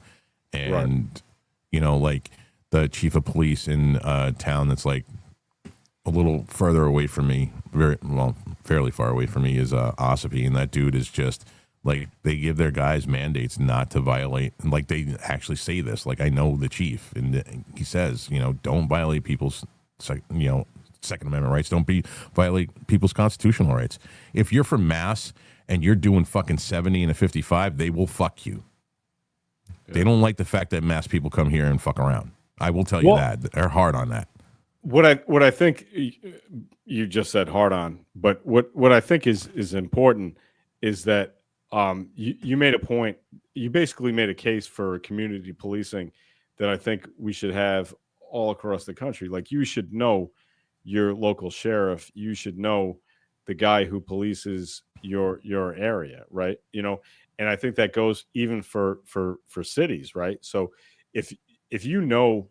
And like the chief of police in a town that's like a little further away from me, fairly far away from me, is Ossipee, and that dude is just like, they give their guys mandates not to violate, and like they actually say this. Like, I know the chief, and he says, don't violate people's Second Amendment rights. Don't violate people's constitutional rights. If you're from Mass and you're doing fucking 70 and a 55, they will fuck you. Yeah. They don't like the fact that Mass people come here and fuck around. I will tell you that. They're hard on that. What I think you just said hard on, but what I think is important is that you made a point. You basically made a case for community policing that I think we should have all across the country. Like, you should know your local sheriff. You should know the guy who polices your area, right? And I think that goes even for cities, right? So if you know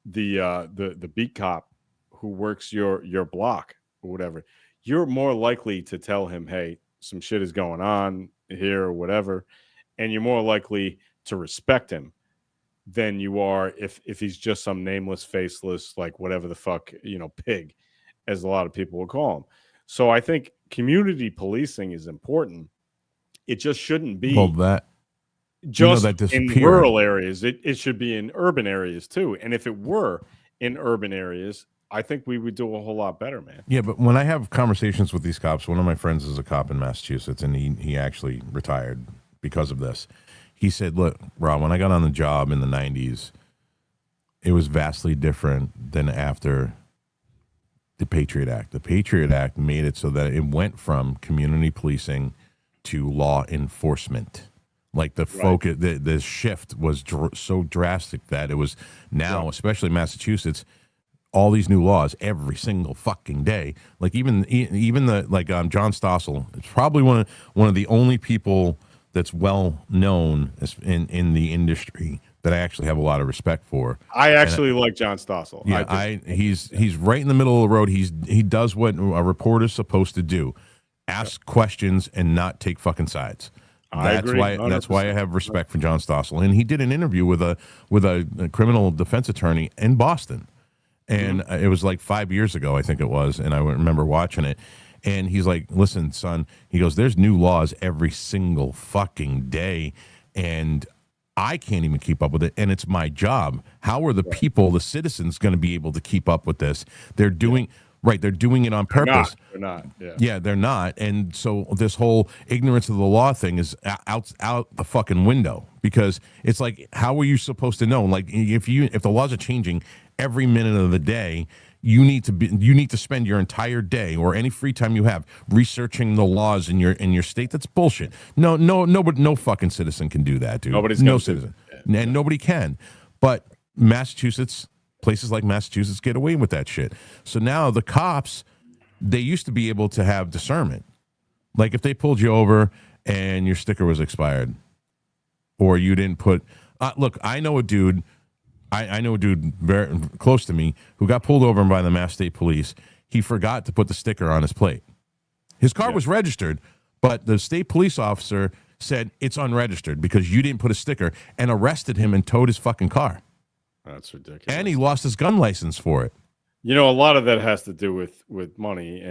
the beat cop who works your block or whatever, you're more likely to tell him, hey, some shit is going on here or whatever, and you're more likely to respect him than you are if he's just some nameless, faceless, like whatever the fuck, pig, as a lot of people will call him. So I think community policing is important. It just shouldn't be just that in disappeared. rural areas. It should be in urban areas too. And if it were in urban areas, I think we would do a whole lot better, man. Yeah, but when I have conversations with these cops, one of my friends is a cop in Massachusetts, and he actually retired because of this. He said, look, Rob, when I got on the job in the 90s, it was vastly different than after the Patriot Act. The Patriot Act made it so that it went from community policing to law enforcement. Like the focus, the shift was so drastic that it was now, especially Massachusetts, all these new laws every single fucking day. Like even the John Stossel is probably one of the only people that's well known in the industry that I actually have a lot of respect for. I actually like John Stossel. Yeah, he's right in the middle of the road. He does what a reporter's supposed to do: ask questions and not take fucking sides. That's why I have respect for John Stossel. And he did an interview with a criminal defense attorney in Boston. And it was like 5 years ago, I think it was, and I remember watching it. And he's like, listen, son, he goes, there's new laws every single fucking day, and I can't even keep up with it, and it's my job. How are the people, the citizens, going to be able to keep up with this? They're doing it on purpose. They're not. Yeah, they're not. And so this whole ignorance of the law thing is out the fucking window, because it's like, how are you supposed to know? Like if the laws are changing every minute of the day, you need to spend your entire day or any free time you have researching the laws in your state. That's bullshit. No fucking citizen can do that, dude. No citizen, and nobody can. But Massachusetts. Places like Massachusetts get away with that shit. So now the cops, they used to be able to have discernment. Like if they pulled you over and your sticker was expired, or you didn't put. Look, I know a dude. I know a dude very close to me who got pulled over by the Mass State Police. He forgot to put the sticker on his plate. His car was registered, but the state police officer said it's unregistered because you didn't put a sticker, and arrested him and towed his fucking car. That's ridiculous. And he lost his gun license for it. You know, a lot of that has to do with money.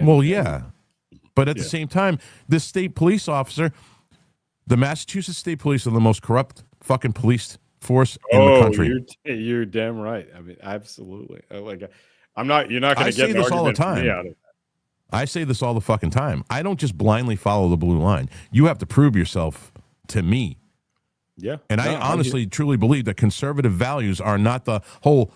But at the same time, this state police officer, the Massachusetts State Police are the most corrupt fucking police force in the country. You're damn right. I mean, absolutely. You're not going to get this all the from me time. out of that. I say this all the fucking time. I don't just blindly follow the blue line. You have to prove yourself to me. Yeah. And I honestly, truly believe that conservative values are not the whole,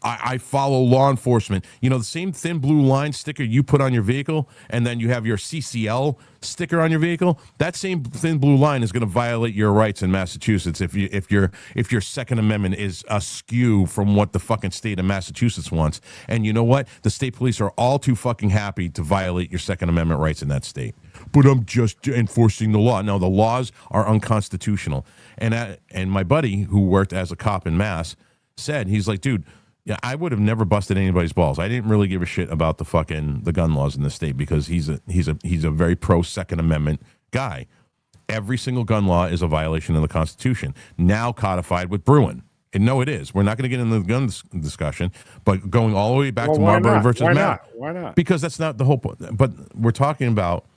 I follow law enforcement. You know, the same thin blue line sticker you put on your vehicle, and then you have your CCL sticker on your vehicle, that same thin blue line is going to violate your rights in Massachusetts if your Second Amendment is askew from what the fucking state of Massachusetts wants. And you know what? The state police are all too fucking happy to violate your Second Amendment rights in that state. But I'm just enforcing the law. No, the laws are unconstitutional. And my buddy who worked as a cop in Mass said, he's like, dude, yeah, I would have never busted anybody's balls. I didn't really give a shit about the gun laws in the state because he's a very pro Second Amendment guy. Every single gun law is a violation of the Constitution, now codified with Bruin. And no, it is. We're not going to get into the gun discussion, but going all the way back to Marbury versus Matt. Why not? Because that's not the whole point. But we're talking about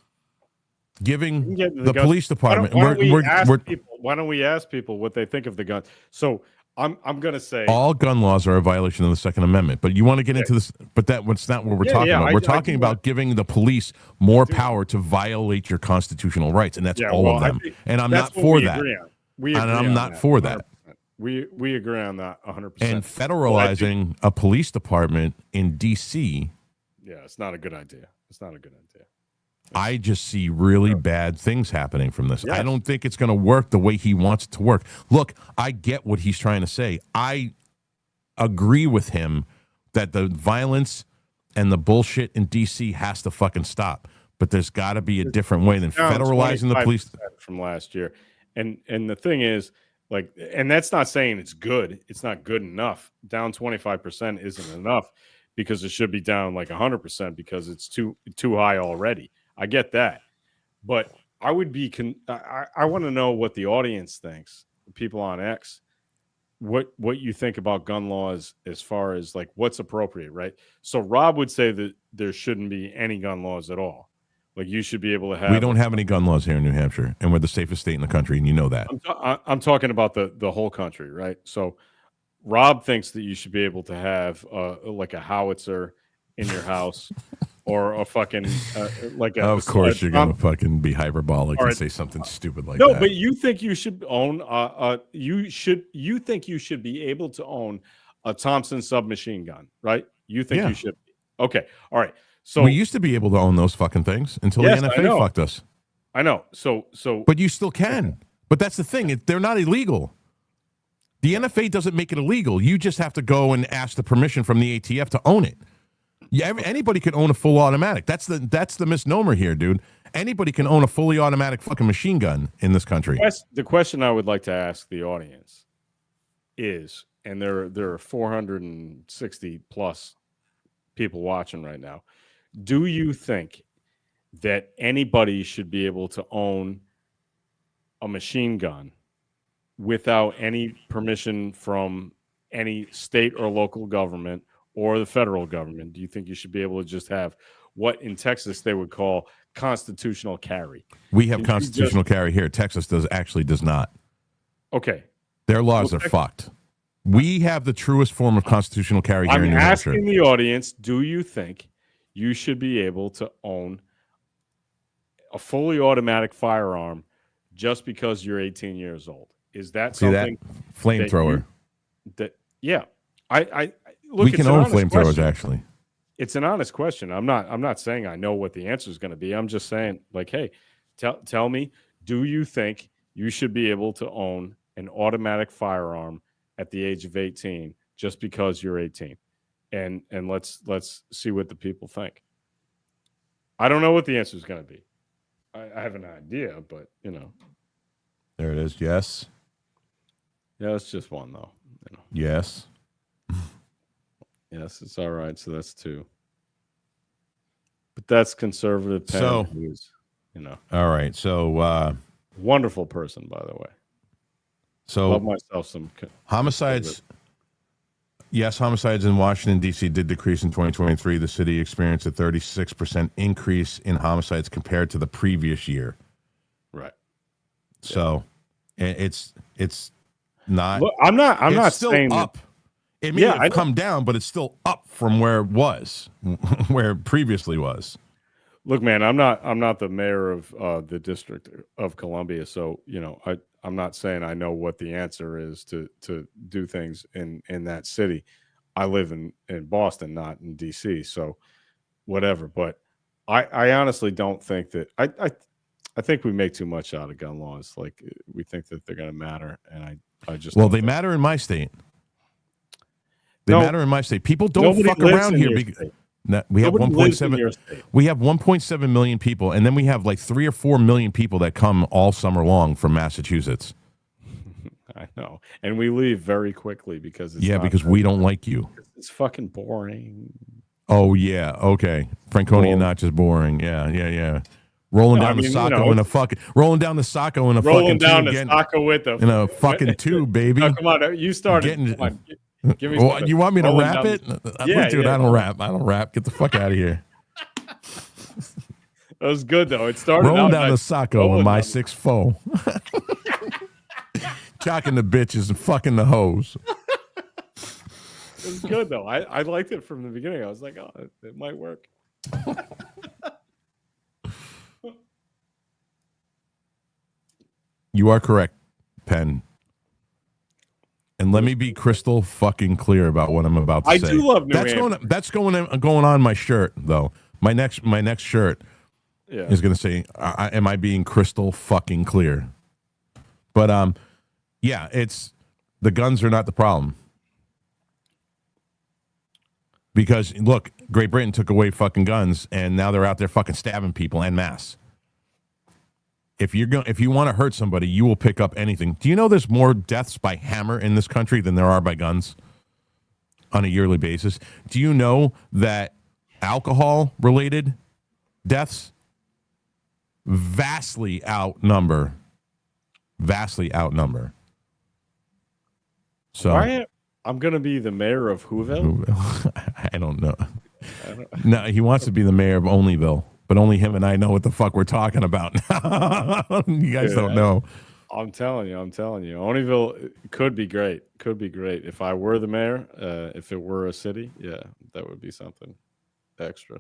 giving the police department. Why don't we ask people what they think of the gun? So I'm going to say all gun laws are a violation of the Second Amendment. But you want to get into this? But that's not what we're talking about. We're talking about giving the police more power to violate your constitutional rights, and that's all of them. And I'm not for that. I'm not for that. We agree on that 100%. And federalizing a police department in D.C. Yeah, it's not a good idea. I just see really bad things happening from this. Yes. I don't think it's going to work the way he wants it to work. Look, I get what he's trying to say. I agree with him that the violence and the bullshit in D.C. has to fucking stop. But there's got to be a different way than federalizing the police. From last year. And the thing is, and that's not saying it's good. It's not good enough. Down 25% isn't enough because it should be down like 100% because it's too high already. I get that, but I would be. I want to know what the audience thinks. People on X, what you think about gun laws as far as like what's appropriate, right? So Rob would say that there shouldn't be any gun laws at all. Like you should be able to have. We don't have any gun laws here in New Hampshire, and we're the safest state in the country, and you know that. I'm talking about the whole country, right? So Rob thinks that you should be able to have like a howitzer in your house or a fucking like a. Of course, you're gonna fucking be hyperbolic and say something stupid like that. No, but you think you should own. You think you should be able to own a Thompson submachine gun, right? You think you should. Okay, all right. So we used to be able to own those fucking things until Yes, the I NFA know. fucked us. I know. So But you still can. But that's the thing. They're not illegal. The NFA doesn't make it illegal. You just have to go and ask the permission from the ATF to own it. Yeah, anybody can own a full automatic. That's the misnomer here, dude. Anybody can own a fully automatic fucking machine gun in this country. the question I would like to ask the audience is, and there are 460 plus people watching right now. Do you think that anybody should be able to own a machine gun without any permission from any state or local government or the federal government? Do you think you should be able to just have what in Texas they would call constitutional carry? We have constitutional carry here. Texas does not. Okay. Their laws are fucked. We have the truest form of constitutional carry here in New Hampshire. I'm asking the audience, do you think you should be able to own a fully automatic firearm just because you're 18 years old? Is that See something that flamethrower? Yeah. I look, We can own flamethrowers actually. It's an honest question. I'm not saying I know what the answer is going to be. I'm just saying, like, hey, tell me, do you think you should be able to own an automatic firearm at the age of 18 just because you're 18? And let's see what the people think. I don't know what the answer is going to be. I have an idea, but you know. There it is. Yes. Yeah, it's just one though. You know. Yes. Yes, it's all right. So that's 2. But that's conservative. So, who's, you know. All right. So wonderful person, by the way. So love myself some homicides. Yes, homicides in Washington, D.C. did decrease in 2023. The city experienced a 36% increase in homicides compared to the previous year. Right. So it's not. Look, I'm not still saying up. It may have come down, but it's still up from where it was, where it previously was. Look, man, I'm not the mayor of the District of Columbia, so you know I'm not saying I know what the answer is to do things in that city. I live in Boston, not in DC, so whatever. But I honestly don't think that I think we make too much out of gun laws. Like we think that they're going to matter, and I just they matter in my state. They matter in my state. People don't fuck around here because we have 1.7. We have 1.7 million people, and then we have like 3 or 4 million people that come all summer long from Massachusetts. I know, and we leave very quickly because because we don't like you. It's fucking boring. Oh yeah, okay. Franconia not just boring. Yeah. Rolling down the Saco in a fucking rolling down the Saco with in a fucking tube, baby. No, come on, you started. Come on. Give me you want me to rap it? Yeah, dude, I don't rap. Get the fuck out of here. That was good though. It started rolling out down the Saco in my 6'4". Cocking the bitches and fucking the hoes. It was good though. I liked it from the beginning. I was like, oh, it might work. You are correct, Penn. And let me be crystal fucking clear about what I'm about to say. I do love New Hampshire. That's going on my shirt though. My next shirt is going to say, "Am I being crystal fucking clear?" But yeah, it's the guns are not the problem. Because look, Great Britain took away fucking guns, and now they're out there fucking stabbing people en masse. If you want to hurt somebody, you will pick up anything. Do you know there's more deaths by hammer in this country than there are by guns on a yearly basis? Do you know that alcohol-related deaths vastly outnumber? So I'm going to be the mayor of Whoville? I don't know. No, he wants to be the mayor of Onlyville. but only him and I know what the fuck we're talking about. You guys don't know. I'm telling you. Oneyville could be great. Could be great. If I were the mayor, if it were a city, yeah, that would be something extra.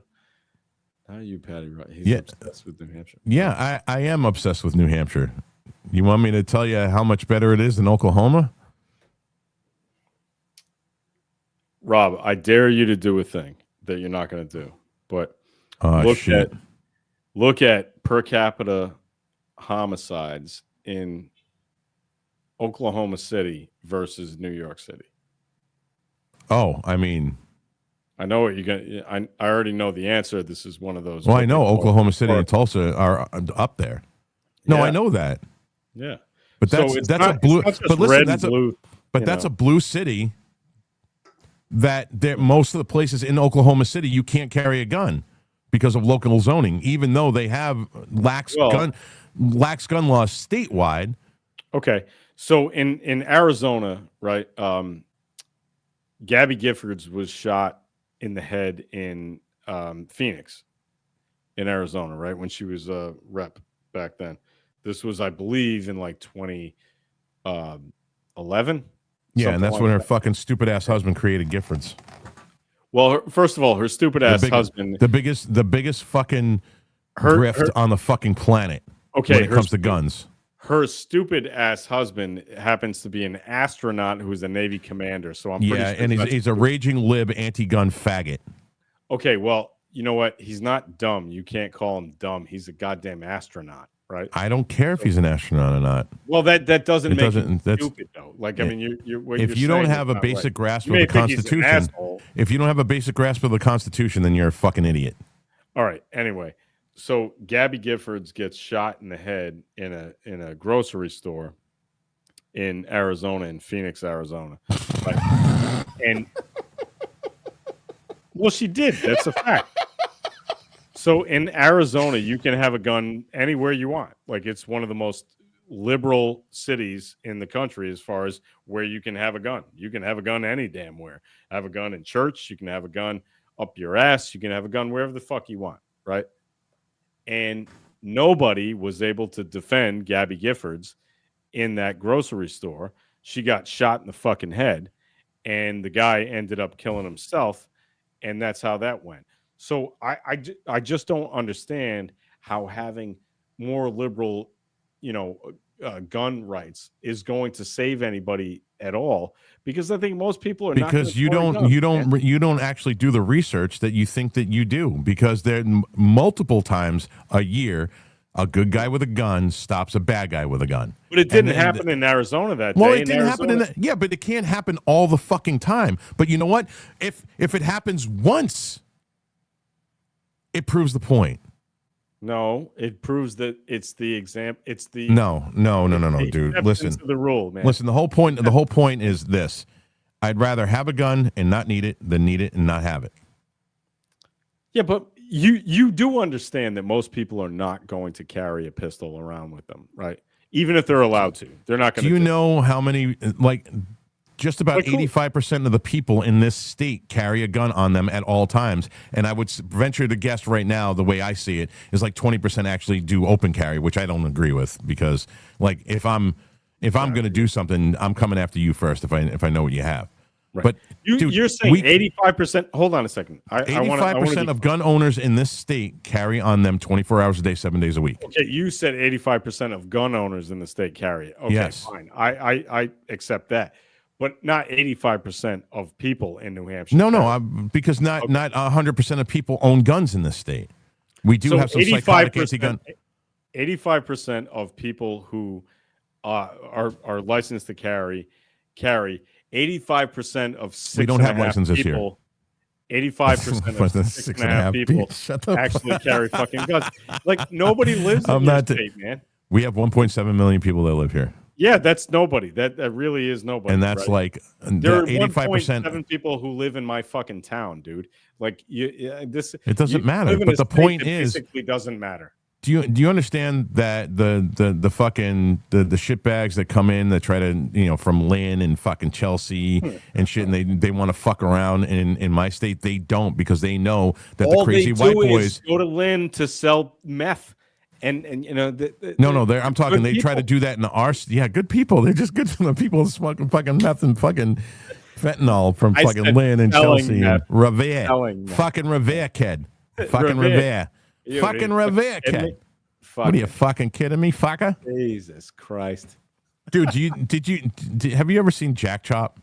How are you, Patty? Right? He's obsessed with New Hampshire. Yeah, I am obsessed with New Hampshire. You want me to tell you how much better it is than Oklahoma? Rob, I dare you to do a thing that you're not going to do. But look at per capita homicides in Oklahoma City versus New York City. Oh, I mean, I know what you're going. I already know the answer. This is one of those. Well, I know Oklahoma City and Tulsa are up there. No, I know that. Yeah, but that's a blue. But listen, that's a blue city. That most of the places in Oklahoma City you can't carry a gun because of local zoning, even though they have lax gun laws statewide. Okay, so in Arizona, right? Gabby Giffords was shot in the head in Phoenix, in Arizona, right? When she was a rep back then. This was, I believe, in like 2011. Yeah, and that's when her fucking stupid ass husband created Giffords. Well, first of all, her stupid ass husband, the biggest fucking grift on the fucking planet. Okay, when it comes to guns. Her stupid ass husband happens to be an astronaut who's a Navy commander. So I'm pretty sure and he's a raging lib anti-gun faggot. Okay, well, you know what? He's not dumb. You can't call him dumb. He's a goddamn astronaut, right? I don't care if he's an astronaut or not. Well, that doesn't make him stupid, though. Like, I mean, if you don't have a basic grasp of the Constitution, if you don't have a basic grasp of the Constitution, then you're a fucking idiot. All right. Anyway, so Gabby Giffords gets shot in the head in a grocery store in Arizona, in Phoenix, Arizona, right? And well, she did. That's a fact. So in Arizona, you can have a gun anywhere you want. Like, it's one of the most liberal cities in the country as far as where you can have a gun. You can have a gun any damn where. Have a gun in church. You can have a gun up your ass. You can have a gun wherever the fuck you want, right? And nobody was able to defend Gabby Giffords in that grocery store. She got shot in the fucking head, and the guy ended up killing himself, and that's how that went. So I just don't understand how having more liberal, gun rights is going to save anybody at all, because I think most people are because you don't actually do the research that you think that you do, because there multiple times a year a good guy with a gun stops a bad guy with a gun. But it didn't happen in Arizona that day. Well, it didn't happen yeah, but it can't happen all the fucking time. But you know what? If it happens once, it proves the point. No, it proves that it's the exam. It's the no, dude. Listen to the rule, man. Listen, the whole point is this: I'd rather have a gun and not need it than need it and not have it. Yeah, but you do understand that most people are not going to carry a pistol around with them, right? Even if they're allowed to, they're not going to. Do you know how many, like, just about 85% of the people in this state carry a gun on them at all times? And I would venture to guess right now, the way I see it, is like 20% actually do open carry, which I don't agree with, because, like, if I'm going to do something, I'm coming after you first if I know what you have. Right. But you're saying 85%. Hold on a second. 85% of gun owners in this state carry on them 24 hours a day, 7 days a week. Okay, you said 85% of gun owners in the state carry it. Okay, yes. Fine. I accept that, but not 85% of people in New Hampshire. No, because not 100% of people own guns in this state. We do have some psychotic anti-gun. 85% of people who are licensed to carry. 85% of 6 we don't have licenses people, here. 85% of 6.5 people actually carry fucking guns. Like, nobody lives in your state, man. We have 1.7 million people that live here. Yeah, that's nobody. That really is nobody. And that's right? like there are 85% people who live in my fucking town, dude. Like, it doesn't matter. But the point is, basically doesn't matter. Do you understand that the fucking the shitbags that come in that try to from Lynn and fucking Chelsea and shit, and they want to fuck around in my state, they don't, because they know that All the crazy they do white boys is go to Lynn to sell meth, and no, I'm talking. They try to do that in our good people. They're just good for the people smoking fucking meth and fucking fentanyl from fucking Lynn and Chelsea and Revere, fucking Revere, kid, fucking Revere. Fucking Revere, kid. What are you fucking kidding me, fucker? Jesus Christ, dude! Have you ever seen Jack Chop?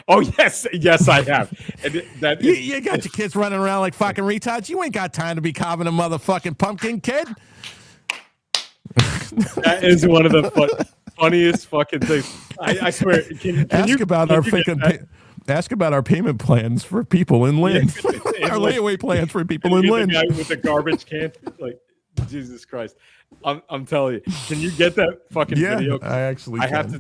Oh yes, I have. And you got your kids running around like fucking retards. You ain't got time to be carving a motherfucking pumpkin, kid. That is one of the funniest fucking things. I swear. Ask about our fucking. Ask about our payment plans for people in Lynn. Our layaway plans for people in Lynn. The guy with the garbage can, like, Jesus Christ! I'm telling you, can you get that fucking video? I actually. I have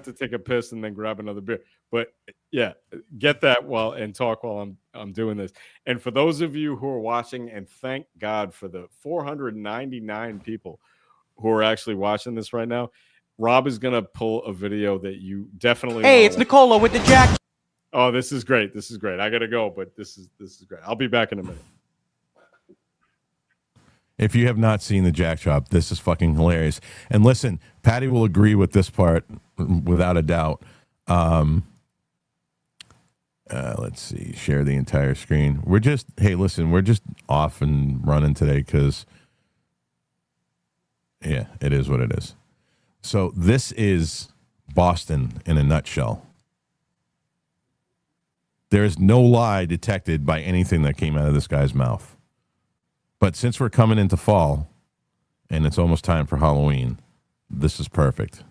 to take a piss and then grab another beer. But yeah, get that and talk while I'm doing this. And for those of you who are watching, and thank God for the 499 people who are actually watching this right now, Rob is gonna pull a video that you definitely. Hey, it's Nicola with the Jack. Oh, this is great. This is great. I gotta go, but this is great. I'll be back in a minute. If you have not seen the Jack Chop, this is fucking hilarious. And listen, Patty will agree with this part without a doubt. Let's see. Share the entire screen. We're just off and running today because, yeah, it is what it is. So this is Boston in a nutshell. There is no lie detected by anything that came out of this guy's mouth. But since we're coming into fall and it's almost time for Halloween, this is perfect.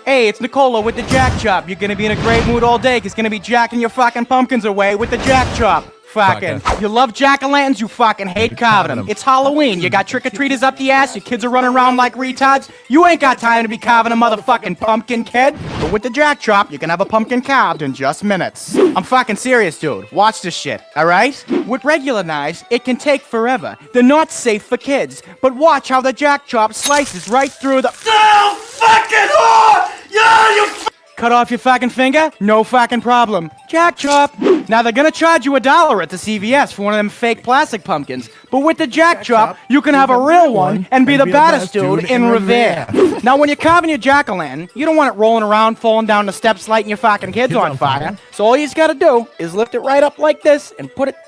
Hey, it's Nicola with the Jack Chop. You're gonna be in a great mood all day, 'cause it's gonna be jacking your fucking pumpkins away with the Jack Chop. Fucking. You love jack-o'-lanterns, you fucking hate carving them. It's Halloween. You got trick-or-treaters up the ass, your kids are running around like retards. You ain't got time to be carving a motherfucking pumpkin, kid. But with the Jack Chop, you can have a pumpkin carved in just minutes. I'm fucking serious, dude. Watch this shit, alright? With regular knives, it can take forever. They're not safe for kids. But watch how the Jack Chop slices right through the— No fucking whore! Yeah, you Cut off your fucking finger? No fucking problem. Jack Chop. Now they're gonna charge you $1 at the CVS for one of them fake plastic pumpkins. But with the Jack Chop, you can have a real one and be the baddest dude in Revere. Now when you're carving your jack-o'-lantern, you don't want it rolling around, falling down the steps, lighting your fucking kids on fire. So all you just gotta do is lift it right up like this and put it right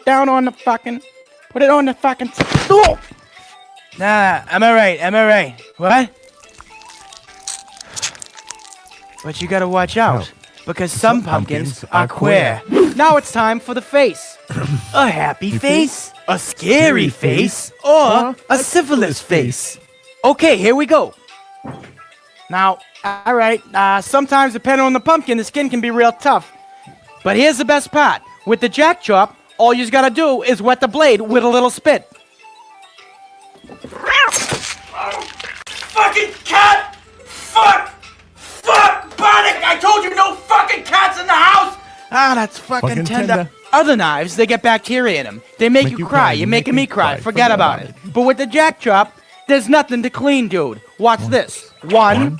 down on the fucking, put it on the fucking, oh! Nah, am I right? What? But you gotta watch out, because some pumpkins are queer. Now it's time for the face. A happy face, a scary face, or a syphilis face. Okay, here we go. Now, alright, sometimes depending on the pumpkin, the skin can be real tough. But here's the best part. With the Jack Chop, all you just gotta do is wet the blade with a little spit. fucking cat! Fuck! Panic! I told you no fucking cats in the house! Ah, that's fucking tender. Other knives, they get bacteria in them. They make you cry. You're making me cry. Forget about it. But with the Jack Chop, there's nothing to clean, dude. Watch this. One.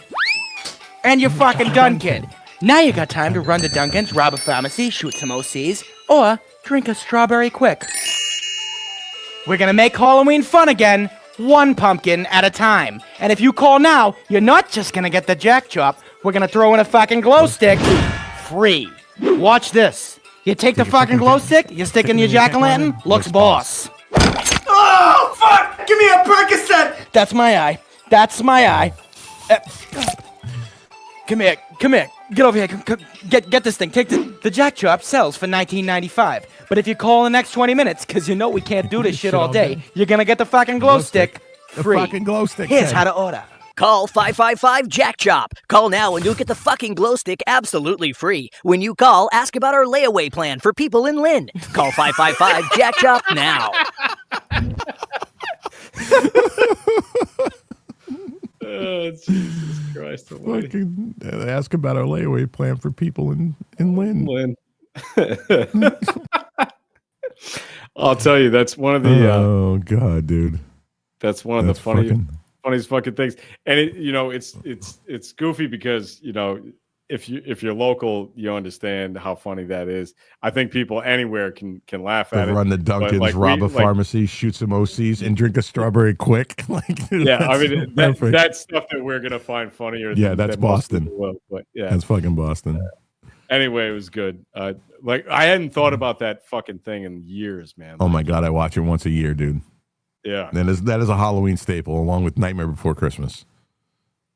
And you're fucking done, kid. Now you got time to run to Dunkin's, rob a pharmacy, shoot some OCs, or drink a strawberry quick. We're gonna make Halloween fun again, one pumpkin at a time. And if you call now, you're not just gonna get the Jack Chop, we're gonna throw in a fucking glow stick. Free. Watch this. You take the fucking glow stick, you stick it in your jack-o'-lantern, looks boss. Oh, fuck! Give me a Percocet! That's my eye. That's my eye. Come here. Get over here. Get this thing. Take the Jack Chop sells for $19.95. But if you call in the next 20 minutes, because you know we can't do this shit all day, you're gonna get the fucking glow stick free. The fucking glow stick. Here's how to order. Call 555 Jack Chop. Call now and you'll get the fucking glow stick absolutely free. When you call, ask about our layaway plan for people in Lynn. Call 555 Jack Chop now. Oh, Jesus Christ. Fucking ask about our layaway plan for people in Lynn. I'll tell you, that's one of the. Oh God, dude. That's one of That's the funniest fucking things. And it's goofy because if you're local, you understand how funny that is. I think people anywhere can laugh at it. Run the Dunkins, rob a pharmacy, shoot some OCs, and drink a strawberry quick. Yeah, I mean that's stuff that we're gonna find funnier. Yeah, that's Boston. But yeah, that's fucking Boston. Anyway, it was good. I hadn't thought about that fucking thing in years, man. Oh my God, I watch it once a year, dude. Yeah, that is a Halloween staple, along with Nightmare Before Christmas.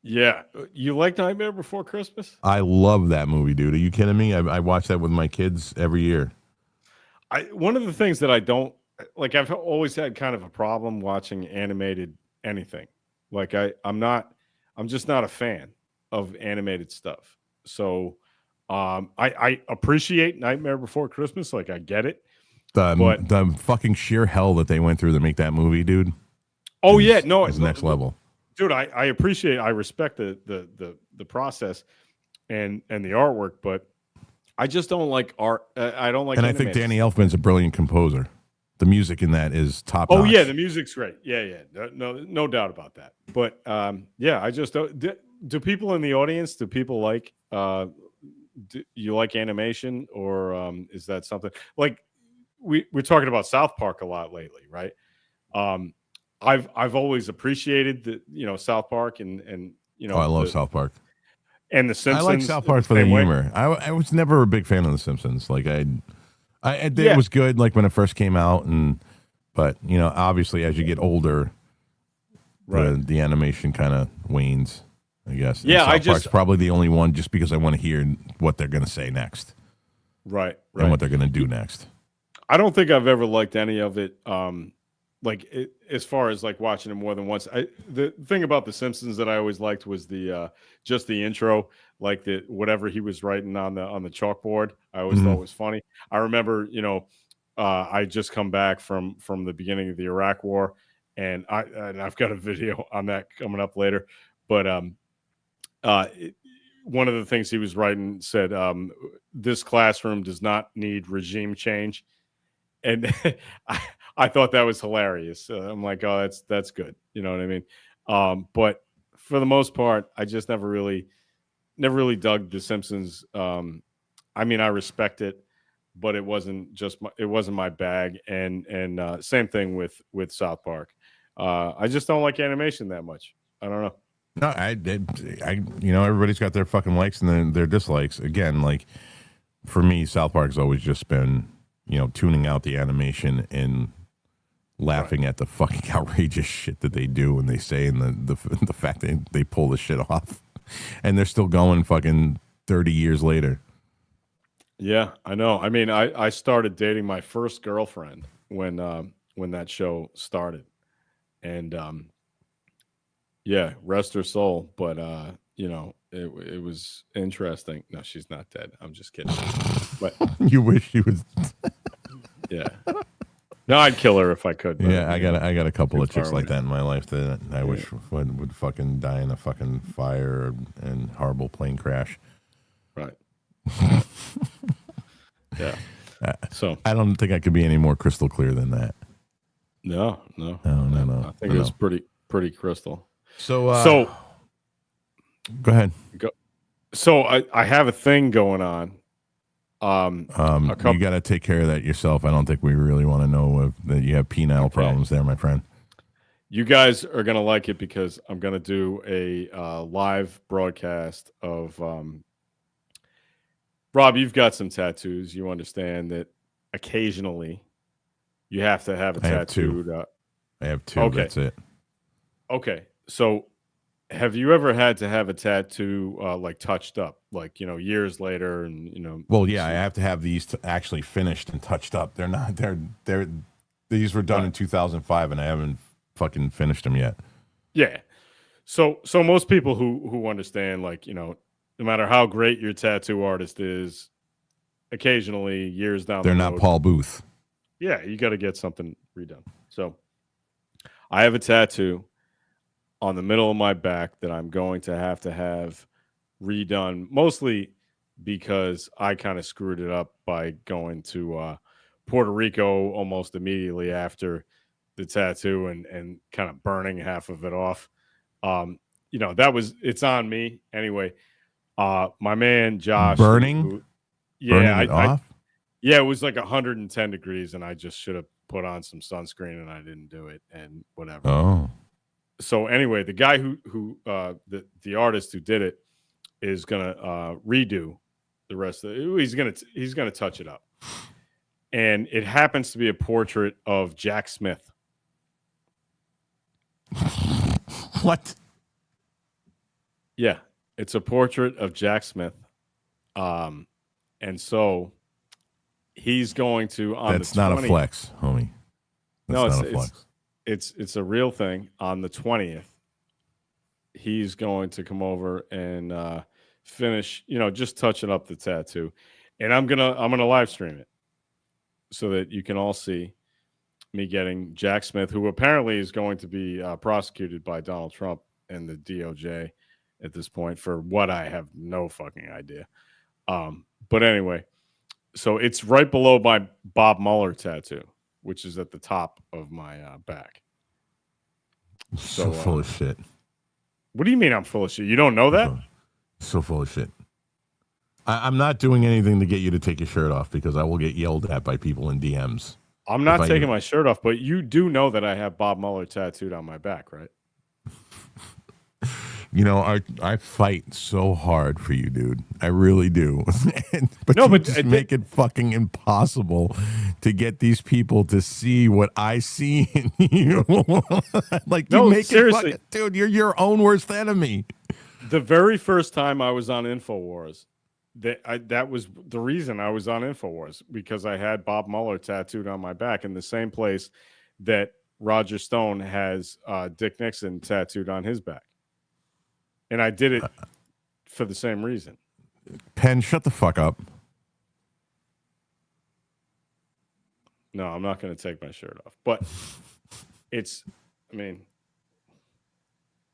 Yeah, you like Nightmare Before Christmas? I love that movie, dude. Are you kidding me? I watch that with my kids every year. One of the things that I don't like, I've always had kind of a problem watching animated anything. Like I'm just not a fan of animated stuff. So I appreciate Nightmare Before Christmas. Like I get it. The fucking sheer hell that they went through to make that movie, dude. Oh yeah, no, it's next level. Dude, I appreciate, I respect the process and the artwork, but I just don't like art. I don't like. And I think Danny Elfman's a brilliant composer. The music in that is top. Oh yeah, the music's great. Yeah, no doubt about that. But yeah, I just don't. Do people in the audience? Do people like? Do you like animation, or is that something like we're talking about South Park a lot lately, right? I've always appreciated the South Park and I love South Park and the Simpsons. I like South Park for the humor. I was never a big fan of the Simpsons. Like it was good like when it first came out, but obviously as you get older, right, the animation kind of wanes, I guess. Yeah, South Park's probably the only one just because I want to hear what they're going to say next, right, and what they're going to do next. I don't think I've ever liked any of it. As far as like watching it more than once. The thing about The Simpsons that I always liked was just the intro, like whatever he was writing on the chalkboard. I always thought was funny. I remember, I just come back from the beginning of the Iraq War, and I've got a video on that coming up later. But one of the things he was writing said, "This classroom does not need regime change," and I thought that was hilarious. I'm like, oh, that's good. You know what I mean? But for the most part, I just never really dug The Simpsons. I mean, I respect it, but it wasn't my bag. And same thing with South Park. I just don't like animation that much. I don't know. No, everybody's got their fucking likes and their dislikes. Again, like for me, South Park's always just been, tuning out the animation and laughing at the fucking outrageous shit that they do and they say, and the fact that they pull the shit off, and they're still going fucking 30 years later. Yeah, I know. I mean, I started dating my first girlfriend when that show started, and yeah, rest her soul. But it was interesting. No, she's not dead. I'm just kidding. But you wish she was. Yeah. No, I'd kill her if I could. But, yeah, I got a couple of chicks like that in my life that I wish would fucking die in a fucking fire and horrible plane crash. Right. Yeah. So I don't think I could be any more crystal clear than that. No. I think it was pretty crystal. So go ahead. So I have a thing going on. You got to take care of that yourself. I don't think we really want to know that you have penile problems there, my friend. You guys are going to like it because I'm going to do a live broadcast of Rob, you've got some tattoos. You understand that occasionally you have to have a tattoo. I have two. Okay. That's it. Okay. So have you ever had to have a tattoo like touched up, like, years later and, Well, yeah, I have to have these actually finished and touched up. They're not, these were done in 2005 and I haven't fucking finished them yet. Yeah. So most people who understand, like, no matter how great your tattoo artist is, occasionally years down they're the not road, Paul Booth. Yeah, you got to get something redone. So I have a tattoo on the middle of my back that I'm going to have redone, mostly because I kind of screwed it up by going to Puerto Rico almost immediately after the tattoo and kind of burning half of it off. It's on me anyway. My man Josh burning it off. Yeah, it was like 110 degrees, and I just should have put on some sunscreen, and I didn't do it, and whatever. Oh. So anyway, the guy who the artist who did it is gonna redo the rest of it. He's gonna touch it up, and it happens to be a portrait of Jack Smith. What? Yeah, it's a portrait of Jack Smith, and so he's going to on That's the 20th, not a flex, homie. That's not a flex. It's a real thing. On the 20th, he's going to come over and finish, just touching up the tattoo, and I'm gonna live stream it so that you can all see me getting Jack Smith, who apparently is going to be prosecuted by Donald Trump and the DOJ at this point for what I have no fucking idea. But anyway, so it's right below my Bob Mueller tattoo, which is at the top of my back. So full of shit. What do you mean I'm full of shit? You don't know that? So full of shit. I'm not doing anything to get you to take your shirt off because I will get yelled at by people in DMs. I'm not taking my shirt off, but you do know that I have Bob Mueller tattooed on my back, right? I fight so hard for you, dude. I really do. but just make it fucking impossible to get these people to see what I see in you. Seriously. Dude, you're your own worst enemy. The very first time I was on InfoWars, that was the reason I was on InfoWars, because I had Bob Mueller tattooed on my back in the same place that Roger Stone has Dick Nixon tattooed on his back. And I did it for the same reason. Penn, shut the fuck up. No, I'm not going to take my shirt off. But it's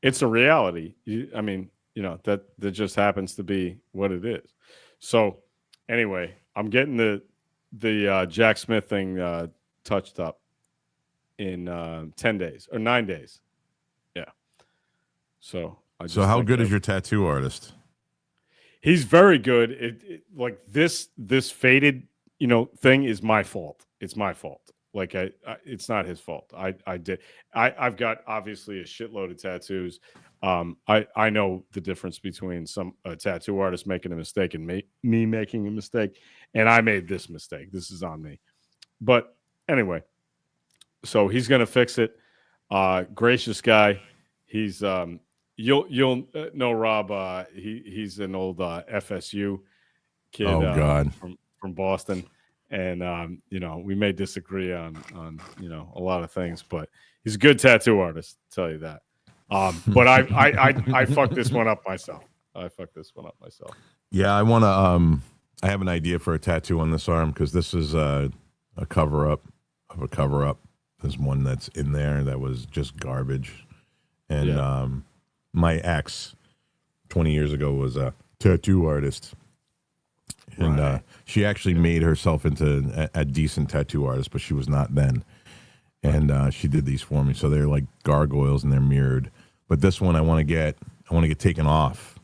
a reality. That just happens to be what it is. So anyway, I'm getting the Jack Smith thing touched up in 10 days or 9 days. Yeah. So how good is your tattoo artist? He's very good. Like this faded, thing is my fault. It's my fault. Like it's not his fault. I've got obviously a shitload of tattoos. I know the difference between a tattoo artist making a mistake and me making a mistake, and I made this mistake. This is on me. But anyway, so he's gonna fix it. Gracious guy. He's You'll know Rob. He's an old FSU kid. Oh God, from Boston, and we may disagree on a lot of things, but he's a good tattoo artist. I'll tell you that. But I fucked this one up myself. Yeah, I want to. I have an idea for a tattoo on this arm because this is a cover up of a cover up. There's one that's in there that was just garbage, and my ex 20 years ago was a tattoo artist, and she actually made herself into a decent tattoo artist, but she was not then. And she did these for me, so they're like gargoyles and they're mirrored. But this one I want to get taken off,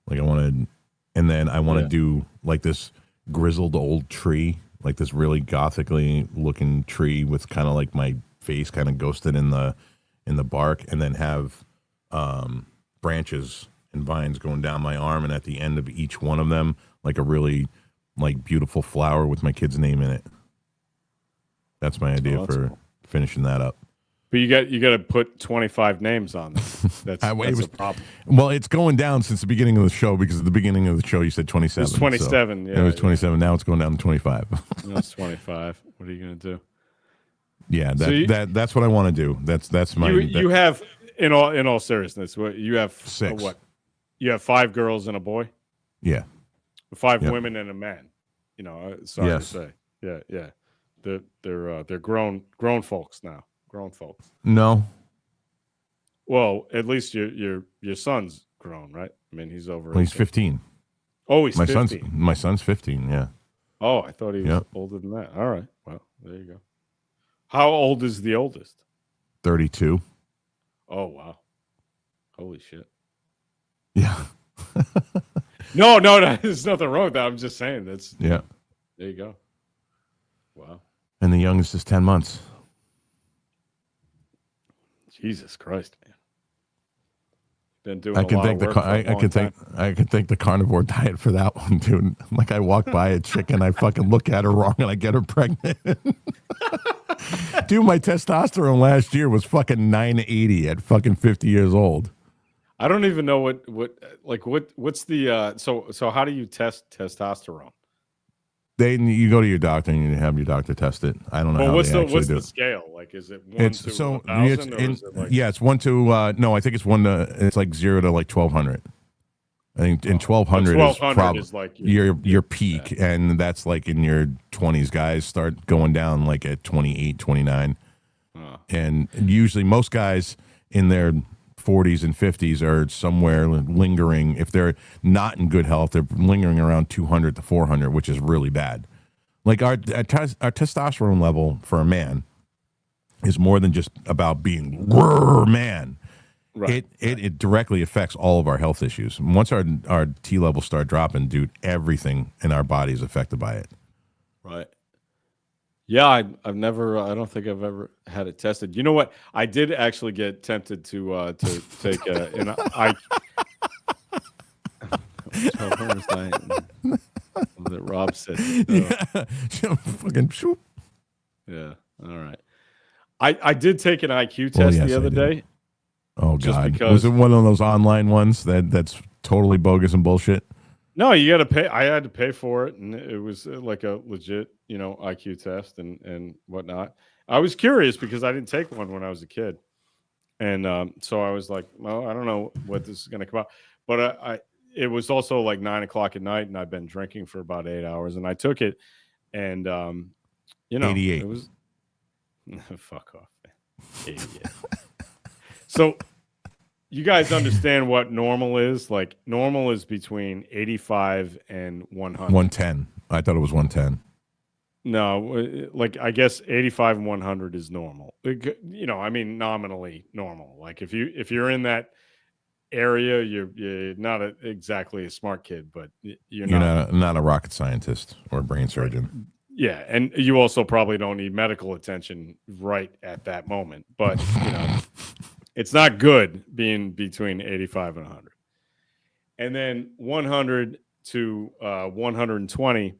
like and then I want to do like this grizzled old tree, like this really gothically looking tree with kind of like my face kind of ghosted in the bark, and then have branches and vines going down my arm, and at the end of each one of them, like a really like beautiful flower with my kid's name in it. That's my idea for finishing that up. But you got to put 25 names on this. That's a problem. Well, it's going down since the beginning of the show, because at the beginning of the show you said 27. It was 27. It was 27. Now it's going down to 25. That's 25. What are you going to do? Yeah, that's what I want to do. That's my. You have. In all seriousness, you have 6. What? You have 5 girls and a boy. Yeah. 5 women and a man. Sorry to say. Yeah. They're grown folks now. Grown folks. No. Well, at least your son's grown, right? I mean, he's over. Well, he's 15. Oh, he's my 15. son's 15. Yeah. Oh, I thought he was older than that. All right. Well, there you go. How old is the oldest? 32. Oh, wow. Holy shit. Yeah. No, there's nothing wrong with that. I'm just saying that's Yeah. There you go. Wow. And the youngest is 10 months. Jesus Christ, man. Been doing I can a lot thank of the work for a I long can time. thank the carnivore diet for that one, dude. Like I walk by a chicken, I fucking look at her wrong, and I get her pregnant. Dude, my testosterone last year was fucking 980 at fucking 50 years old. I don't even know what's the so how do you test testosterone? You go to your doctor and you have your doctor test it. I don't know Well, how what's they the actually what's do the it. scale? Like, is it 1 It's to so 1,000, or is it like it's 1 to no, I think it's 1 to it's like 0 to like 1200. I think in 1200 is 1200 probably is like your peak, and that's like in your 20s. Guys start going down like at 28, 29, and usually most guys in their 40s and 50s are somewhere lingering. If they're not in good health, they're lingering around 200 to 400, which is really bad. Like our testosterone level for a man is more than just about being man. Right. It directly affects all of our health issues. Once our T levels start dropping, dude, everything in our body is affected by it. Right. Yeah, I've never. I don't think I've ever had it tested. You know what? I did actually get tempted to take an I. That Rob said. Yeah. Fucking shoot. Yeah. All right. I did take an IQ test the other day. Oh just God! because- Was it one of those online ones that's totally bogus and bullshit? No, you got to pay. I had to pay for it, and it was like a legit, IQ test and whatnot. I was curious because I didn't take one when I was a kid, and so I was like, well, I don't know what this is going to come out. But it was also like 9 o'clock at night, and I've been drinking for about 8 hours, and I took it, and 88. it was fuck off, man. 88. So. You guys understand what normal is? Like normal is between 85 and 100. 110. I thought it was 110. No, like I guess 85 and 100 is normal. I mean nominally normal. Like if you're in that area, you're not exactly a smart kid, but you're not a rocket scientist or a brain surgeon. Yeah, and you also probably don't need medical attention right at that moment. But it's not good being between 85 and 100. And then 100 to 120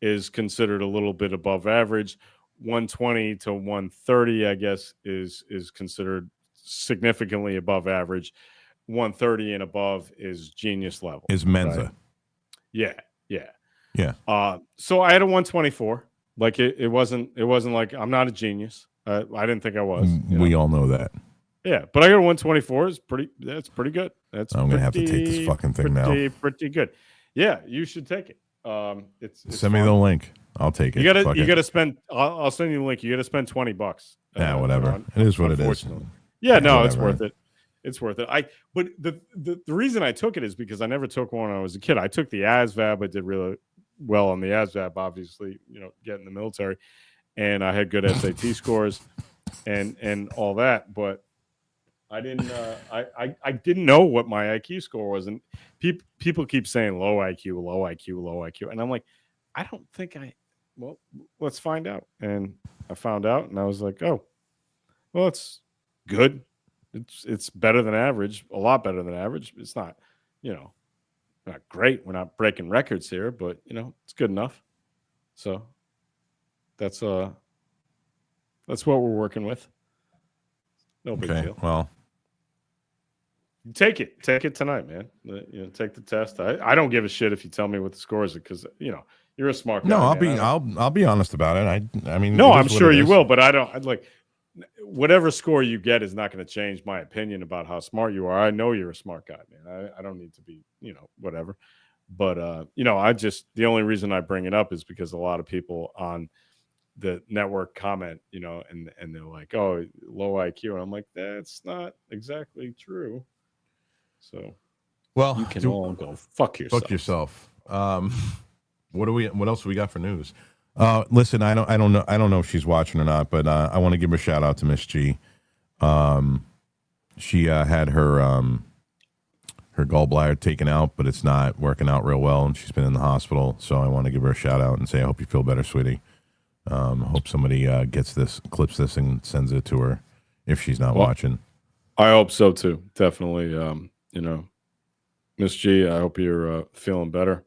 is considered a little bit above average. 120 to 130, I guess, is considered significantly above average. 130 and above is genius level. Is Mensa. Right? Yeah. Yeah. So I had a 124. Like it wasn't like I'm not a genius. I didn't think I was. We all know that. Yeah, but I got a 124. That's pretty good. That's I'm gonna have to take this fucking thing now. Pretty good. Yeah, you should take it. It's Send me the link. I'll take it. You gotta spend. I'll send you the link. You gotta spend $20. Yeah, whatever. It is what it is. Yeah, no, whatever. it's worth it. It's worth it. But the reason I took it is because I never took one when I was a kid. I took the ASVAB. I did really well on the ASVAB. Obviously, getting the military, and I had good SAT scores, and all that. But I didn't. I didn't know what my IQ score was, and people keep saying low IQ, low IQ, low IQ, and I'm like, I don't think I. Well, let's find out. And I found out, and I was like, oh, well, it's good. It's better than average, a lot better than average. It's not, not great. We're not breaking records here, but it's good enough. So that's what we're working with. No big deal. Well. Take it tonight, man. Take the test. I don't give a shit if you tell me what the score is because you're a smart guy. No, I'll be honest about it. I mean, no, I'm sure you will, but I'd like whatever score you get is not going to change my opinion about how smart you are. I know you're a smart guy, man. I don't need to be, whatever. But the only reason I bring it up is because a lot of people on the network comment, and they're like, "Oh, low IQ," and I'm like, "That's not exactly true." So, well, you can all go fuck yourself. Fuck yourself. What else do we got for news? Listen, I don't know if she's watching or not, but I want to give a shout out to Miss G. She had her gallbladder taken out, but it's not working out real well, and she's been in the hospital. So I want to give her a shout out and say I hope you feel better, sweetie. Hope somebody gets this, clips this, and sends it to her if she's not watching. I hope so too. Definitely. Miss G, I hope you're feeling better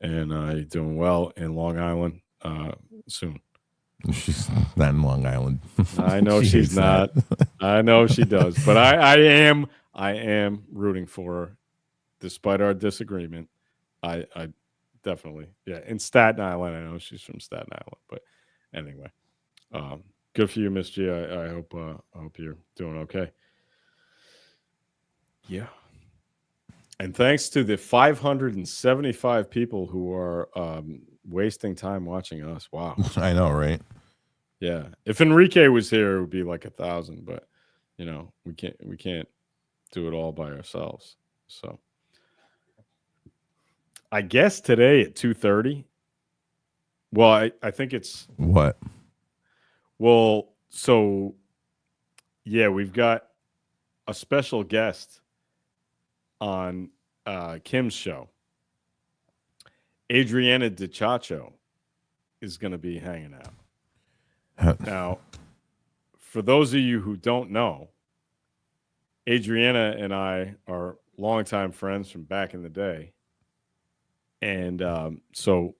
and you're doing well in Long Island soon. She's not in Long Island. I know she's not. I know she does, but I am rooting for her, despite our disagreement. I definitely, yeah. In Staten Island, I know she's from Staten Island, but anyway, good for you, Miss G. I hope you're doing okay. Yeah. And thanks to the 575 people who are wasting time watching us. Wow. I know, right? Yeah. If Enrique was here, it would be like 1,000, but we can't do it all by ourselves. So I guess today at 2:30. Well, I think it's what? Well, so yeah, we've got a special guest on Kim's show. Adriana DiCiaccio is going to be hanging out. Now, for those of you who don't know, Adriana and I are longtime friends from back in the day. And so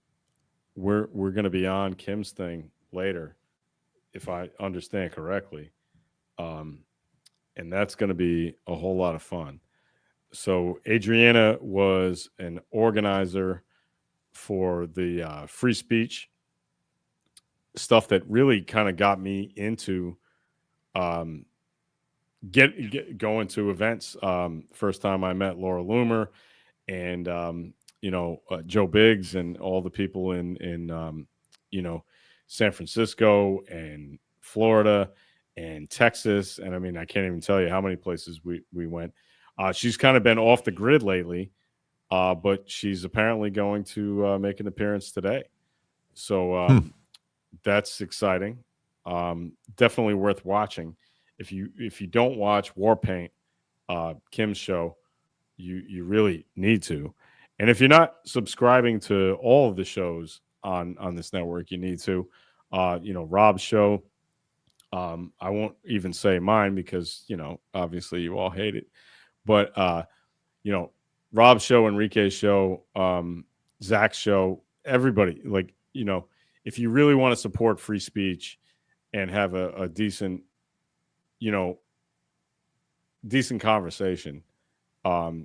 we're going to be on Kim's thing later, if I understand correctly. And that's going to be a whole lot of fun. So Adriana was an organizer for the free speech stuff that really kind of got me into going to events. First time I met Laura Loomer and Joe Biggs and all the people in San Francisco and Florida and Texas. And I mean, I can't even tell you how many places we went. She's kind of been off the grid lately, but she's apparently going to make an appearance today. So that's exciting. Definitely worth watching. If you don't watch Warpaint, Kim's show, you really need to. And if you're not subscribing to all of the shows on this network, you need to. Rob's show. I won't even say mine because obviously you all hate it. But Rob's show, Enrique's show, Zach's show, everybody, if you really want to support free speech and have a decent, decent conversation,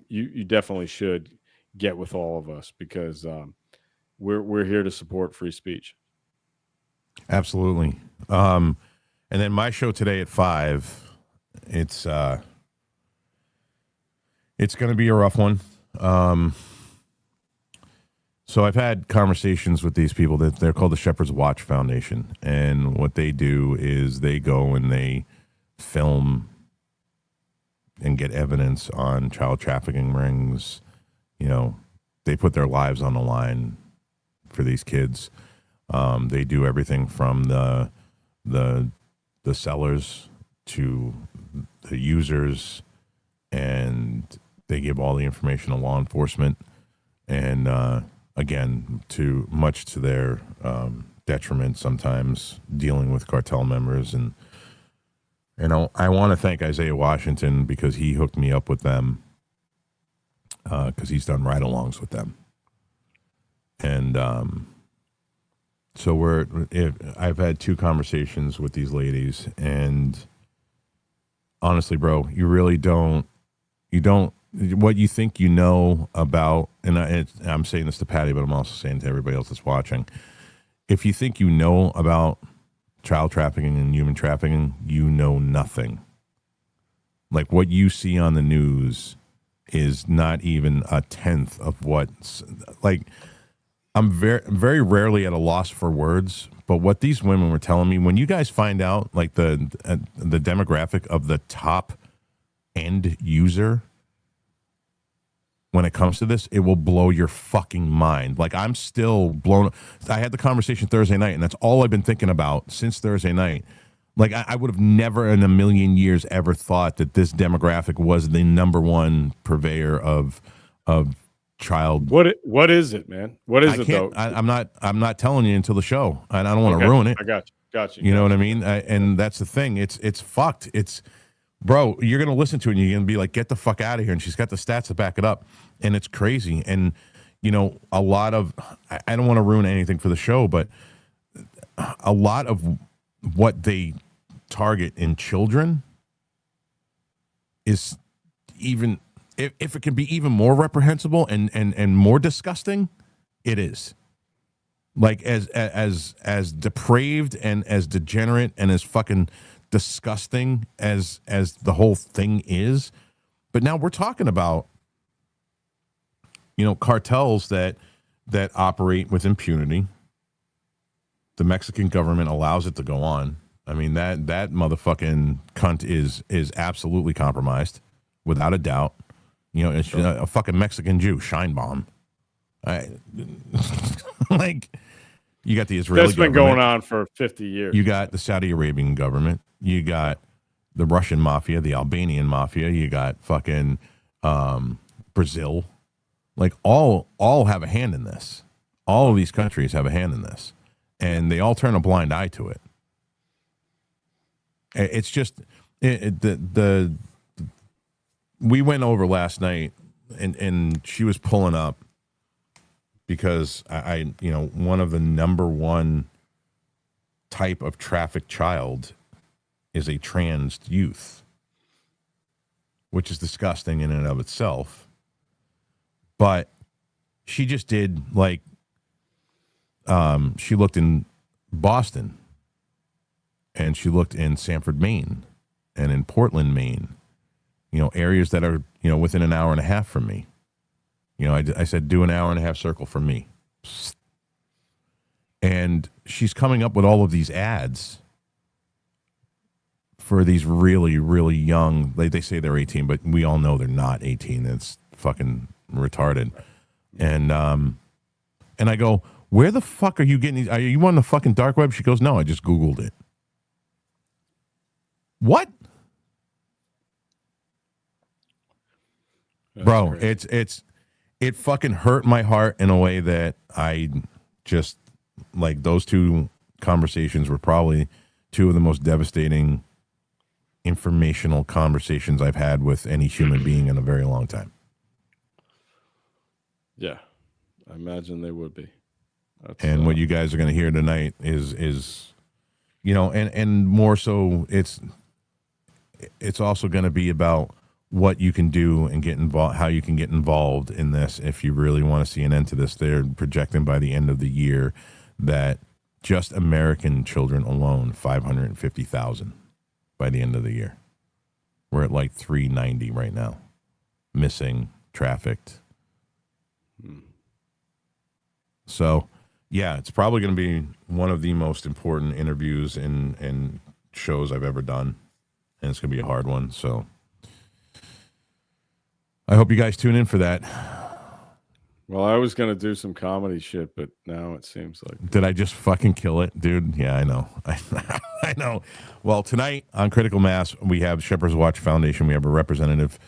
you definitely should get with all of us because we're here to support free speech. Absolutely. And then my show today at 5, it's going to be a rough one. So I've had conversations with these people that they're called the Shepherd's Watch Foundation. And what they do is they go and they film and get evidence on child trafficking rings. They put their lives on the line for these kids. They do everything from the sellers to the users, and they give all the information to law enforcement. And again, much to their detriment, sometimes dealing with cartel members. And I want to thank Isaiah Washington because he hooked me up with them because he's done ride-alongs with them. And so I've had 2 conversations with these ladies, and honestly, bro, you really don't, what you think you know about, and I'm saying this to Patty, but I'm also saying to everybody else that's watching, if you think you know about child trafficking and human trafficking, you know nothing. Like what you see on the news is not even a tenth of what's like. I'm very, very rarely at a loss for words, but what these women were telling me, when you guys find out like the demographic of the top end user, when it comes to this, it will blow your fucking mind. Like, I'm still blown. I had the conversation Thursday night, and that's all I've been thinking about since Thursday night. Like, I would have never in a million years ever thought that this demographic was the number one purveyor of child. What is it, man? What is it though? I'm not telling you until the show. I don't want to ruin it. I got you. You know what I mean? And that's the thing. It's fucked. Bro, you're gonna listen to it and you're gonna be like, get the fuck out of here. And she's got the stats to back it up, and it's crazy. And a lot of, I don't want to ruin anything for the show, but a lot of what they target in children is even, if it can be even more reprehensible and more disgusting, it is. Like, as depraved and as degenerate and as fucking disgusting as the whole thing is. But now we're talking about cartels that operate with impunity. The Mexican government allows it to go on. I mean, that motherfucking cunt is absolutely compromised, without a doubt. It's a fucking Mexican Jew, Scheinbaum. Like, you got the Israeli That's been government. going on for 50 years. You got the Saudi Arabian government. You got the Russian mafia, the Albanian mafia. You got fucking Brazil. Like, all have a hand in this. All of these countries have a hand in this, and they all turn a blind eye to it. It's just we went over last night, and she was pulling up because I one of the number one type of trafficked child is a trans youth, which is disgusting in and of itself. But she just did, like, she looked in Boston, and she looked in Sanford, Maine, and in Portland, Maine, areas that are, within an hour and a half from me. I said, do an hour and a half circle for me. And she's coming up with all of these ads for these really, really young, they say they're 18, but we all know they're not 18. It's fucking retarded. And I go, where the fuck are you getting these? Are you on the fucking dark web? She goes, no, I just Googled it. What? That's bro, crazy. It fucking hurt my heart in a way that I just, like, those two conversations were probably two of the most devastating informational conversations I've had with any human being in a very long time. Yeah, I imagine they would be. And what you guys are going to hear tonight is and more so, it's also going to be about what you can do and get involved, how you can get involved in this if you really want to see an end to this. They're projecting by the end of the year that just American children alone, 550,000 by the end of the year. We're at like 390 right now, missing, trafficked. So, yeah, it's probably going to be one of the most important interviews and shows I've ever done, and it's going to be a hard one. So I hope you guys tune in for that. Well, I was going to do some comedy shit, but now it seems like... Did I just fucking kill it, dude? Yeah, I know. I know. Well, tonight on Critical Mass, we have Shepherd's Watch Foundation. We have a representative.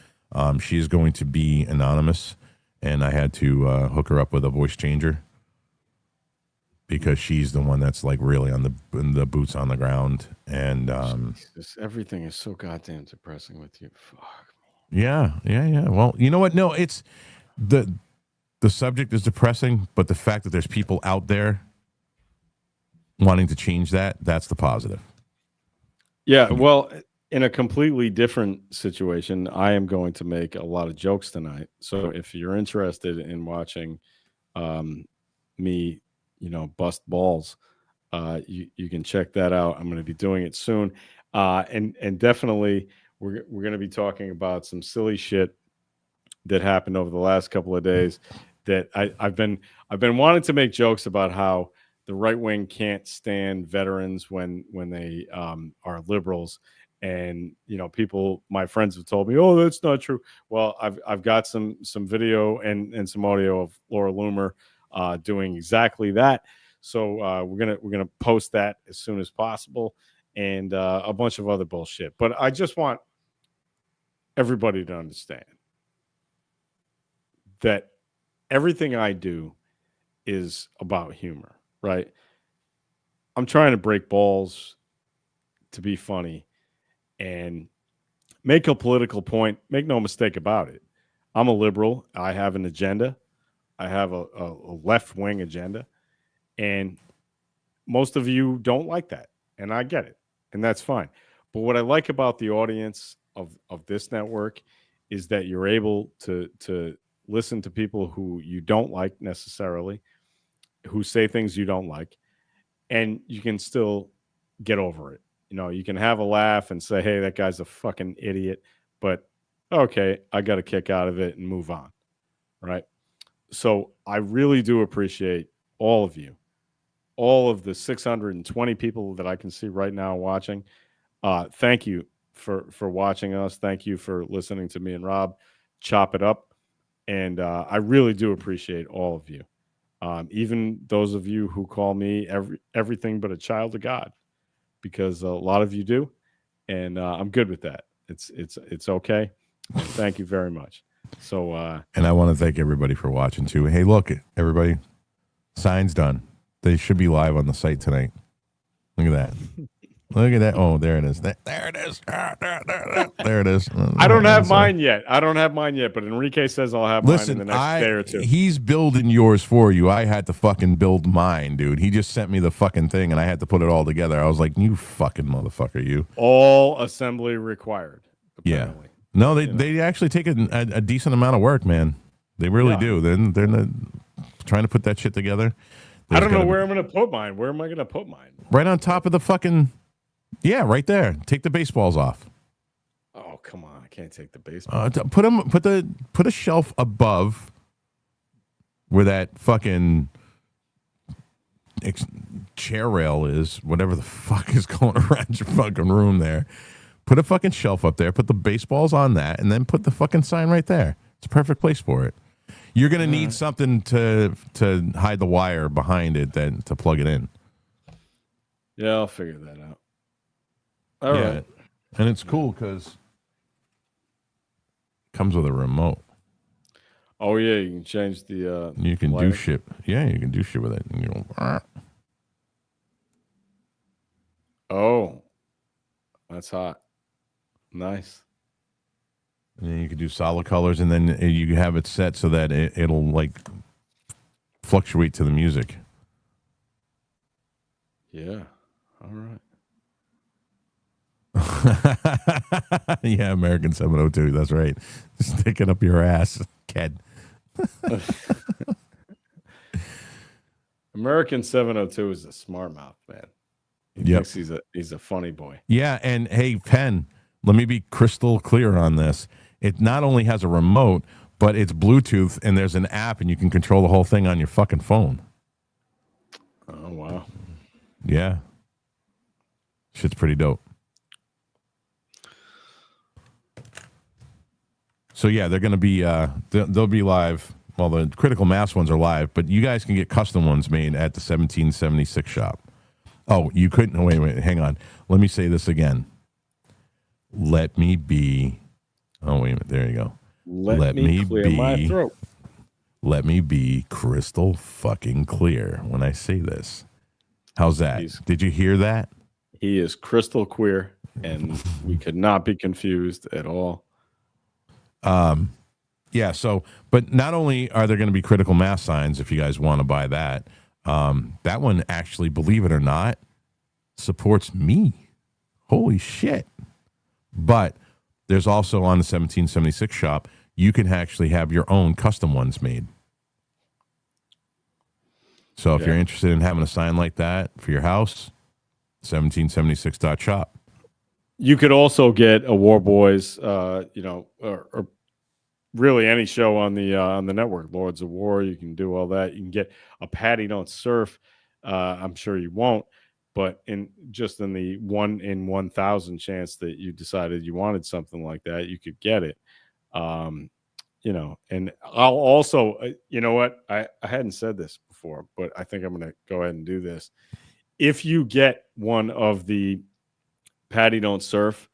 She is going to be anonymous, and I had to hook her up with a voice changer because she's the one that's like really on the boots on the ground. And everything is so goddamn depressing with you. Fuck. Yeah. Well, you know what? No, it's the subject is depressing, but the fact that there's people out there wanting to change that's the positive. Yeah, well, in a completely different situation, I am going to make a lot of jokes tonight. So if you're interested in watching me, bust balls, you can check that out. I'm going to be doing it soon. And definitely we're going to be talking about some silly shit that happened over the last couple of days that I've been wanting to make jokes about how the right wing can't stand veterans when they are liberals. And people, my friends have told me, "Oh, that's not true." Well, I've got some video and some audio of Laura Loomer doing exactly that. So we're gonna post that as soon as possible, and a bunch of other bullshit. But I just want everybody to understand that everything I do is about humor, right? I'm trying to break balls to be funny and make a political point. Make no mistake about it. I'm a liberal. I have an agenda. I have a left-wing agenda. And most of you don't like that. And I get it. And that's fine. But what I like about the audience of this network is that you're able to listen to people who you don't like necessarily, who say things you don't like, and you can still get over it. You can have a laugh and say, "Hey, that guy's a fucking idiot," but okay, I got a kick out of it and move on. Right? So I really do appreciate all of you, all of the 620 people that I can see right now watching. Thank you for watching us. Thank you for listening to me and Rob chop it up. And I really do appreciate all of you. Even those of you who call me everything but a child of God, because a lot of you do, and I'm good with that. It's okay. Thank you very much. So, and I want to thank everybody for watching too. Hey, look, everybody, signs done. They should be live on the site tonight. Look at that. Look at that. Oh, there it is. There it is. There it is. I don't have mine yet. But Enrique says I'll have mine in the next day or two. He's building yours for you. I had to fucking build mine, dude. He just sent me the fucking thing, and I had to put it all together. I was like, you fucking motherfucker, you. All assembly required. Apparently. Yeah. No, they actually take a decent amount of work, man. They really do. They're not trying to put that shit together. I don't know where I'm going to put mine. Where am I going to put mine? Right on top of the fucking... Yeah, right there. Take the baseballs off. Oh, come on. I can't take the baseball. Put a shelf above where that fucking chair rail is, whatever the fuck is going around your fucking room there. Put a fucking shelf up there, put the baseballs on that, and then put the fucking sign right there. It's a perfect place for it. You're going to need something to hide the wire behind it then to plug it in. Yeah, I'll figure that out. All right. And it's cool because it comes with a remote. Oh, yeah, you can change the... you can do shit. Yeah, you can do shit with it. And you go, oh, that's hot. Nice. And then you can do solid colors, and then you have it set so that it'll like fluctuate to the music. Yeah. All right. Yeah, American 702. That's right. Sticking up your ass, kid. American 702 is a smart mouth, man. He thinks he's a funny boy. Yeah, and hey, Penn, let me be crystal clear on this. It not only has a remote, but it's Bluetooth, and there's an app, and you can control the whole thing on your fucking phone. Oh, wow. Yeah. Shit's pretty dope. So, yeah, they're going to be, they'll be live. Well, the Critical Mass ones are live, but you guys can get custom ones made at the 1776 shop. Oh, you couldn't. Wait, hang on. Let me say this again. Let me be. Oh, wait a minute. There you go. Let me clear my throat. Let me be crystal fucking clear when I say this. How's that? Did you hear that? He is crystal queer, and we could not be confused at all. Yeah, so, but not only are there going to be Critical Mass signs, if you guys want to buy that, that one actually, believe it or not, supports me. Holy shit. But there's also on the 1776 shop, you can actually have your own custom ones made. So if you're interested in having a sign like that for your house, 1776.shop. You could also get a War Boys, or really any show on the network, Lords of War. You can do all that. You can get a Patty Don't Surf. I'm sure you won't. but in the 1 in 1,000 chance that you decided you wanted something like that, you could get it. And I'll also, you know what? I hadn't said this before, but I think I'm going to go ahead and do this. If you get one of the Patty Don't Surf,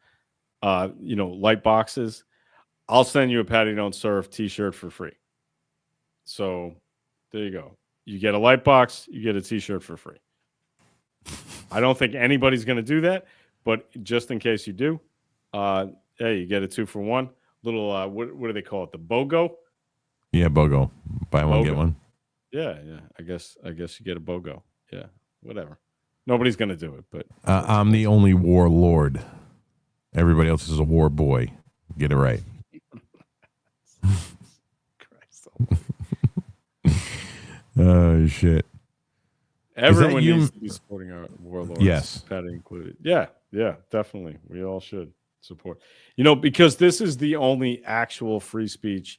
light boxes, I'll send you a Patty Don't Surf t-shirt for free. So there you go. You get a light box, you get a t-shirt for free. I don't think anybody's going to do that, but just in case you do, hey, you get a 2-for-1. Little, what do they call it? The BOGO? Yeah, BOGO. Buy one, get one. Yeah. I guess you get a BOGO. Yeah, whatever. Nobody's going to do it, but I'm the only warlord. Everybody else is a war boy. Get it right. Oh, shit. Everyone needs to be supporting our warlords. Yes. Patty included. Yeah, definitely. We all should support. Because this is the only actual free speech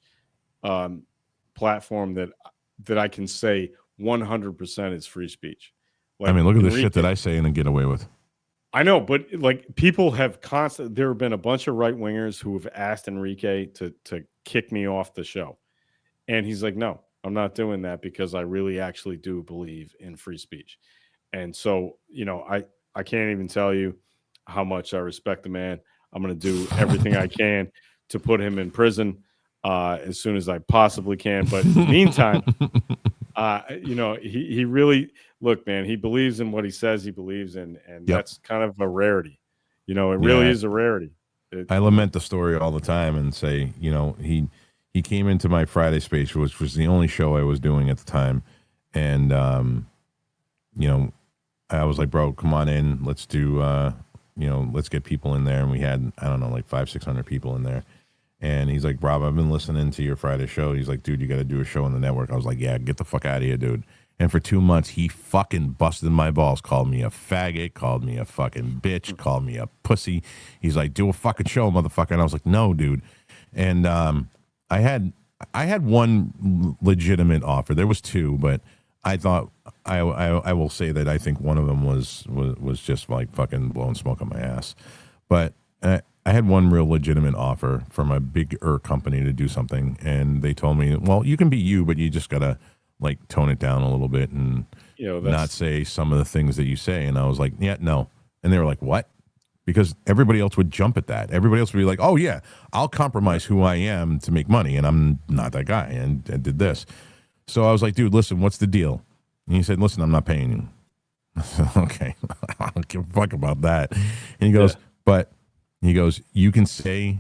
platform that I can say 100% is free speech. Like, look at the shit that I say and then get away with. I know, but like people have there have been a bunch of right wingers who have asked Enrique to kick me off the show. And he's like, no, I'm not doing that because I really actually do believe in free speech. And so, I can't even tell you how much I respect the man. I'm going to do everything I can to put him in prison as soon as I possibly can. But in the meantime, he really, look, man, he believes in what he says he believes in. And that's kind of a rarity. It really is a rarity. I lament the story all the time and say, he came into my Friday space, which was the only show I was doing at the time. And, I was like, bro, come on in. Let's do, let's get people in there. And we had, I don't know, like 500-600 people in there. And he's like, Rob, I've been listening to your Friday show. He's like, dude, you got to do a show on the network. I was like, yeah, get the fuck out of here, dude. And for 2 months, he fucking busted my balls, called me a faggot, called me a fucking bitch, called me a pussy. He's like, do a fucking show, motherfucker. And I was like, no, dude. And, I had one legitimate offer. There was two, but I thought I will say that I think one of them was just like fucking blowing smoke on my ass. But I had one real legitimate offer from a bigger company to do something, and they told me, well, you can be you, but you just gotta like tone it down a little bit and not say some of the things that you say. And I was like, yeah, no. And they were like, what? Because everybody else would jump at that. Everybody else would be like, oh, yeah, I'll compromise who I am to make money, and I'm not that guy, and did this. So I was like, dude, listen, what's the deal? And he said, listen, I'm not paying you. Okay, I don't give a fuck about that. And he goes, you can say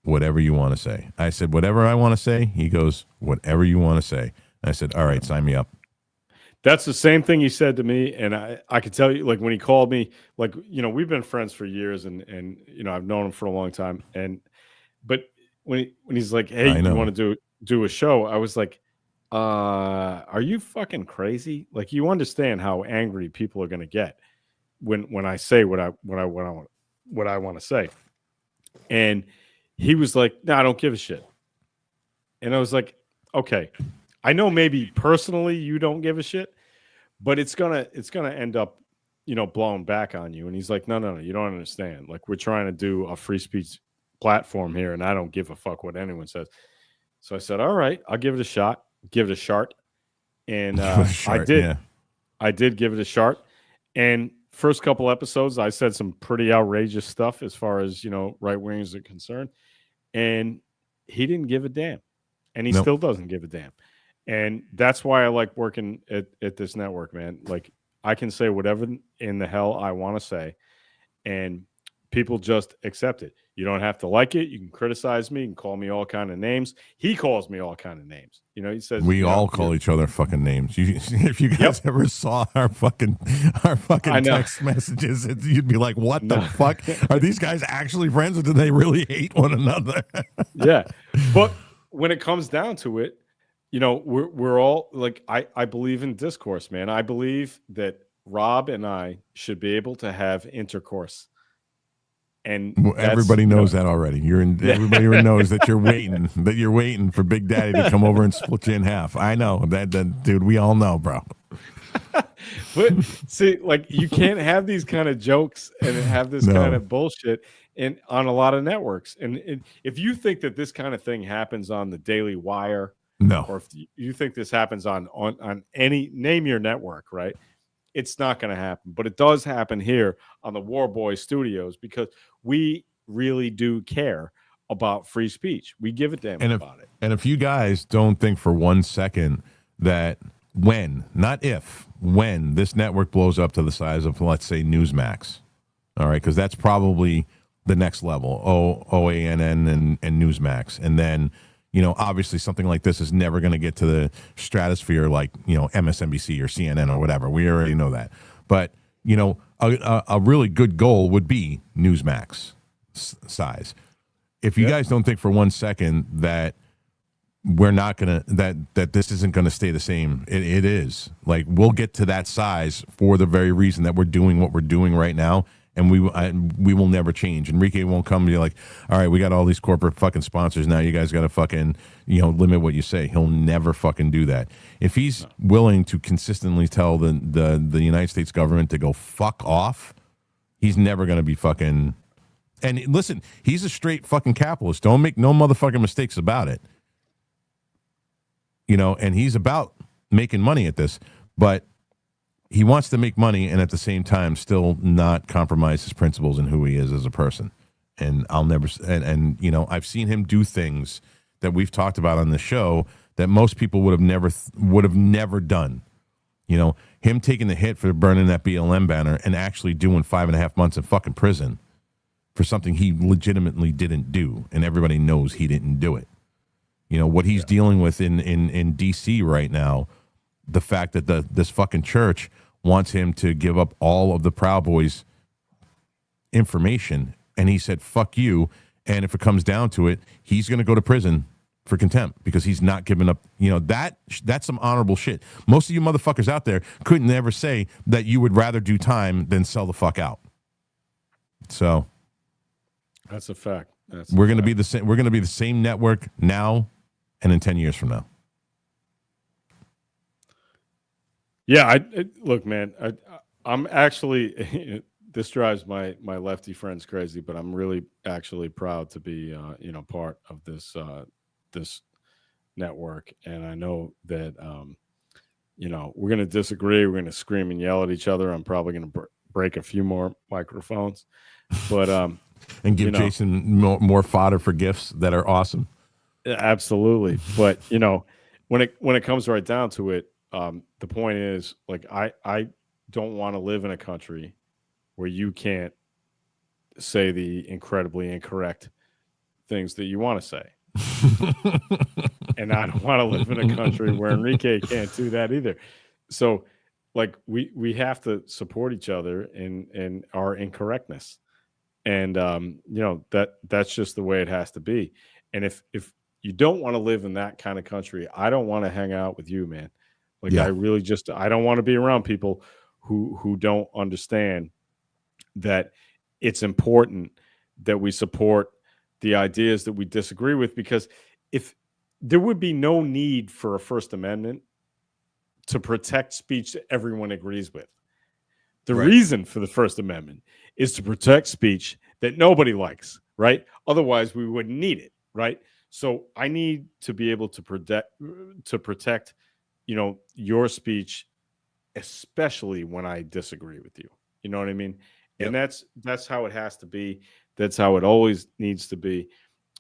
whatever you want to say. I said, whatever I want to say? He goes, whatever you want to say. I said, all right, sign me up. That's the same thing he said to me. And I could tell you, like, when he called me, like, we've been friends for years and I've known him for a long time. But when he's like, hey, you want to do a show? I was like, are you fucking crazy? Like, you understand how angry people are going to get when I say what I want to say. And he was like, no, I don't give a shit. And I was like, okay, I know maybe personally you don't give a shit, but it's gonna end up, blown back on you. And he's like, no, you don't understand. Like, we're trying to do a free speech platform here, and I don't give a fuck what anyone says. So I said, all right, I'll give it a shot, give it a shot. And I did give it a shot. And first couple episodes, I said some pretty outrageous stuff as far as, right wingers are concerned. And he didn't give a damn. And he still doesn't give a damn. And that's why I like working at this network, man. Like, I can say whatever in the hell I want to say, and people just accept it. You don't have to like it. You can criticize me and call me all kind of names. He calls me all kind of names. He says we all call each other fucking names. If you guys ever saw our fucking text messages, you'd be like, "What the fuck? Are these guys actually friends, or do they really hate one another?" Yeah, but when it comes down to it, we're all like, I believe in discourse, man. I believe that Rob and I should be able to have intercourse. And Well, everybody knows that already. Everybody knows that you're waiting for Big Daddy to come over and split you in half. I know that, dude. We all know, bro. But see, like, you can't have these kind of jokes and have this kind of bullshit on a lot of networks. And if you think that this kind of thing happens on the Daily Wire, or if you think this happens on any, name your network, right? It's not going to happen. But it does happen here on the War Boy Studios because we really do care about free speech. We give a damn about it. And if you guys don't think for 1 second that when, not if, when this network blows up to the size of, let's say, Newsmax, all right, because that's probably the next level, OANN and Newsmax. And then, obviously something like this is never going to get to the stratosphere like, MSNBC or CNN or whatever. We already know that. But, a really good goal would be Newsmax size. If you guys don't think for 1 second that we're not going to, that this isn't going to stay the same, it is. Like, we'll get to that size for the very reason that we're doing what we're doing right now. And we will never change. Enrique won't come and be like, all right, we got all these corporate fucking sponsors now. You guys got to fucking, limit what you say. He'll never fucking do that. If he's willing to consistently tell the United States government to go fuck off, he's never going to be fucking. And listen, he's a straight fucking capitalist. Don't make no motherfucking mistakes about it. And he's about making money at this, but he wants to make money and at the same time still not compromise his principles and who he is as a person. And I'll never, and I've seen him do things that we've talked about on the show that most people would have never done. Him taking the hit for burning that BLM banner and actually doing 5.5 months in fucking prison for something he legitimately didn't do. And everybody knows he didn't do it. What he's dealing with in DC right now, the fact that this fucking church wants him to give up all of the Proud Boys information. And he said, fuck you. And if it comes down to it, he's going to go to prison for contempt because he's not giving up. That's some honorable shit. Most of you motherfuckers out there couldn't ever say that you would rather do time than sell the fuck out. So that's a fact. We're going to be the same. We're going to be the same network now and in 10 years from now. Yeah, look, man. I'm actually. This drives my lefty friends crazy, but I'm really actually proud to be part of this this network. And I know that we're going to disagree. We're going to scream and yell at each other. I'm probably going to break a few more microphones, but and give Jason more fodder for gifts that are awesome. Absolutely, but when it comes right down to it. The point is, like, I don't want to live in a country where you can't say the incredibly incorrect things that you want to say. And I don't want to live in a country where Enrique can't do that either. So, like, we have to support each other in our incorrectness. And, that's just the way it has to be. And if you don't want to live in that kind of country, I don't want to hang out with you, man. Like, I really I don't want to be around people who don't understand that it's important that we support the ideas that we disagree with, because if there would be no need for a First Amendment to protect speech that everyone agrees with. The reason for the First Amendment is to protect speech that nobody likes, right? Otherwise, we wouldn't need it, right? So I need to be able to protect your speech, especially when I disagree with you. You know what I mean? Yep. And that's how it has to be. That's how it always needs to be.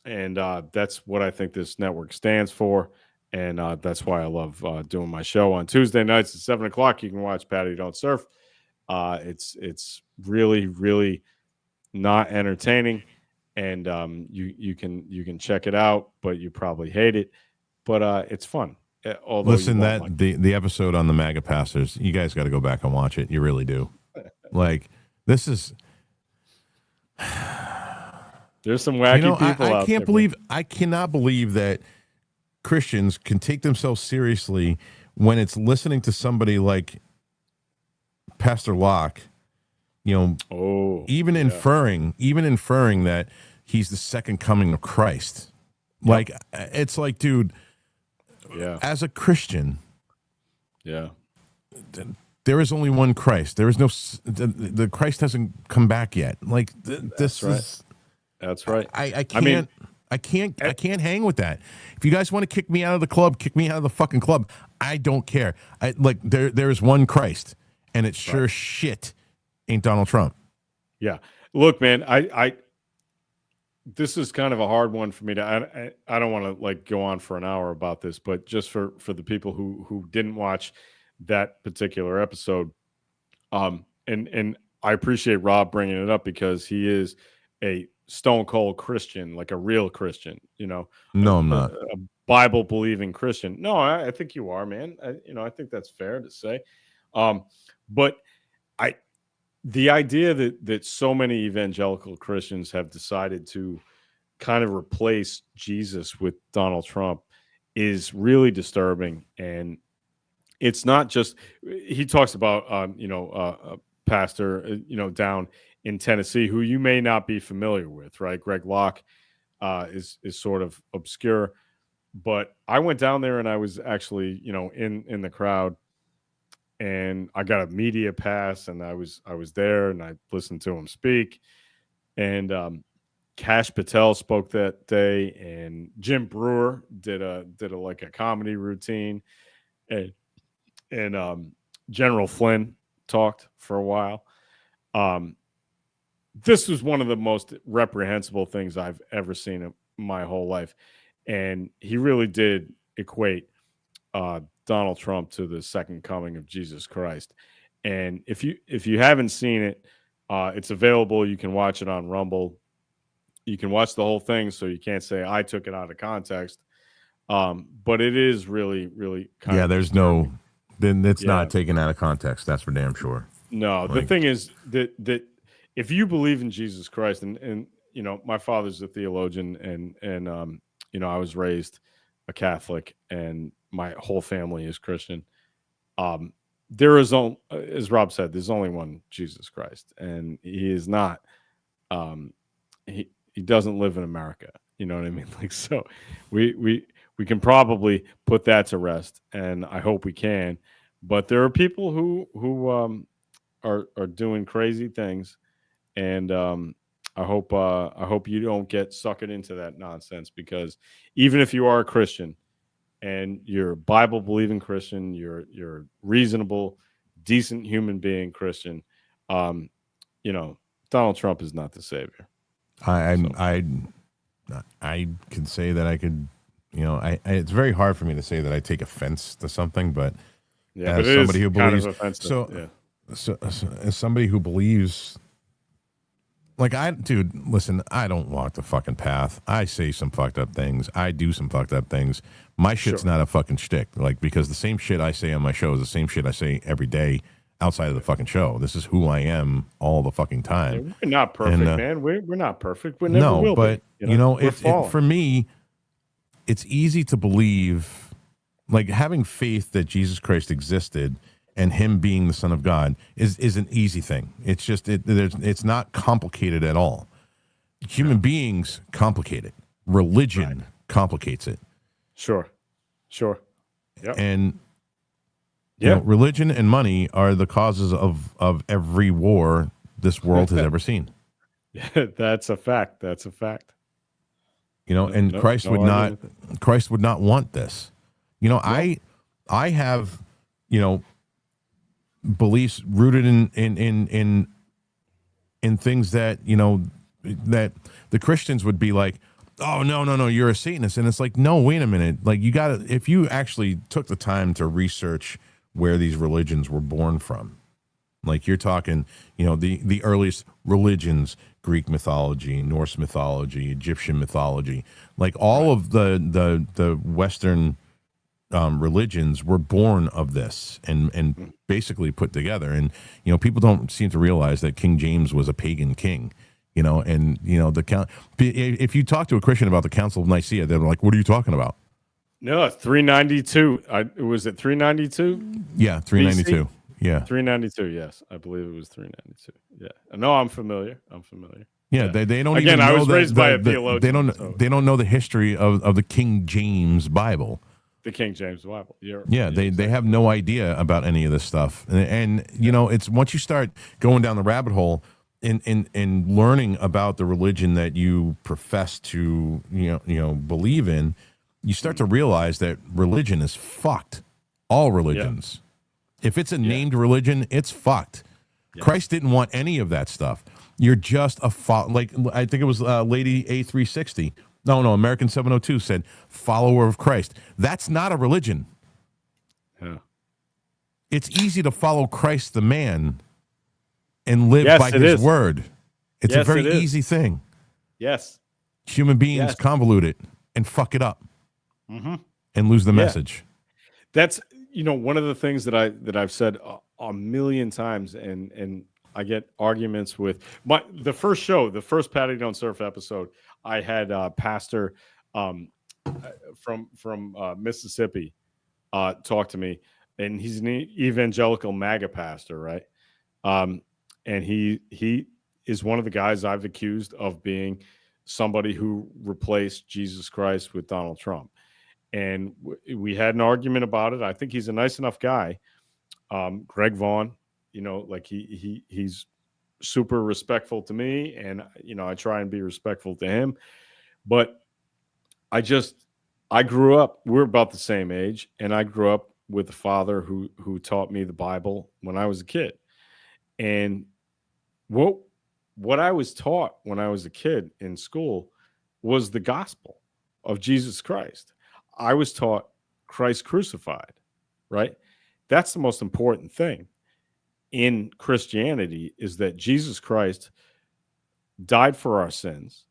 And that's what I think this network stands for. And that's why I love doing my show on Tuesday nights at 7:00. You can watch Patty Don't Surf. It's really, really not entertaining. And you can check it out, but you probably hate it. But it's fun. Listen, the episode on the MAGA pastors, you guys got to go back and watch it. You really do. Like, this is. There's some wacky people out there. I cannot believe that Christians can take themselves seriously when it's listening to somebody like Pastor Locke even inferring that he's the second coming of Christ. Like, it's like, dude, as a Christian, there is only one Christ. There is no, the Christ hasn't come back yet. Like, this is, that's right. I can't hang with that. If you guys want to kick me out of the club, kick me out of the fucking club. I don't care. There is one Christ, and it sure shit ain't Donald Trump. Yeah. Look, man, this is kind of a hard one for me to. I don't want to like go on for an hour about this, but just for the people who didn't watch that particular episode, and I appreciate Rob bringing it up because he is a stone cold Christian, like a real Christian. No, I'm not a Bible believing Christian. No, I think you are, man. I think that's fair to say. But the idea that so many evangelical Christians have decided to kind of replace Jesus with Donald Trump is really disturbing. And it's not just, he talks about, a pastor, down in Tennessee, who you may not be familiar with, right? Greg Locke is sort of obscure, but I went down there and I was actually, in the crowd. And I got a media pass, and I was there, and I listened to him speak. And Kash Patel spoke that day, and Jim Brewer did a like a comedy routine, and General Flynn talked for a while. This was one of the most reprehensible things I've ever seen in my whole life, and he really did equate Donald Trump to the second coming of Jesus Christ. And if you haven't seen it, it's available. You can watch it on Rumble. You can watch the whole thing, so you can't say I took it out of context. But it is really, really kind of there's no, then it's not taken out of context. That's for damn sure. No, the thing is that if you believe in Jesus Christ, and my father's a theologian, and I was raised a Catholic, and my whole family is Christian. There is only, as Rob said, there's only one Jesus Christ, and he is not. He doesn't live in America. You know what I mean? Like, so we can probably put that to rest, and I hope we can. But there are people who are doing crazy things, and I hope you don't get suckered into that nonsense, because even if you are a Christian and you're a Bible believing Christian, you're a reasonable, decent human being Christian, Donald Trump is not the savior. I can say that I could, it's very hard for me to say that I take offense to something, but as somebody who believes, so as somebody who believes, like, listen, I don't walk the fucking path. I say some fucked up things. I do some fucked up things. My shit's not a fucking shtick. Like, because the same shit I say on my show is the same shit I say every day outside of the fucking show. This is who I am all the fucking time. We're not perfect, man. We're not perfect. We never will but, be. For me, it's easy to believe, like, having faith that Jesus Christ existed and him being the Son of God is an easy thing. It's just it's not complicated at all. Human beings complicate it. Religion complicates it. Sure. Yep. And religion and money are the causes of every war this world has ever seen. That's a fact. And Christ would not want this. I have, beliefs rooted in things that that the Christians would be like, oh no, you're a Satanist, and it's like, no, wait a minute, like, you gotta, if you actually took the time to research where these religions were born from, like, you're talking, the earliest religions, Greek mythology, Norse mythology, Egyptian mythology, like all of the Western religions were born of this and basically put together. And people don't seem to realize that King James was a pagan king, if you talk to a Christian about the Council of Nicaea, they're like, what are you talking about? No, 392. Was it 392? Yeah, 392. BC? Yeah. 392. Yes, I believe it was 392. Yeah. No, I'm familiar. Yeah, they don't Again, even I know was raised by a theologian. They don't know the history of the King James Bible. The King James Bible. They have no idea about any of this stuff, and you know, it's once you start going down the rabbit hole in learning about the religion that you profess to believe in, you start to realize that religion is fucked. All religions. If it's a named religion, it's fucked. Christ didn't want any of that stuff. You're just a like I think it was Lady A360. No, American 702 said follower of Christ. That's not a religion. Yeah. It's easy to follow Christ the man and live by it his is. word. It's a Yes, very it is. easy thing. Yes. Human beings convolute it and fuck it up and lose the message. That's one of the things that I've said a million times, and I get arguments with the first Patty Don't Surf episode. I had pastor from Mississippi talk to me, and he's an evangelical MAGA pastor, right? And he is one of the guys I've accused of being somebody who replaced Jesus Christ with Donald Trump. And we had an argument about it. I think he's a nice enough guy. Greg Vaughn, like he's super respectful to me, and I try and be respectful to him. But I grew up, we're about the same age, and I grew up with a father who taught me the Bible when I was a kid. And what I was taught when I was a kid in school was the gospel of Jesus Christ. I was taught Christ crucified, right? That's the most important thing in Christianity, is that Jesus Christ died for our sins,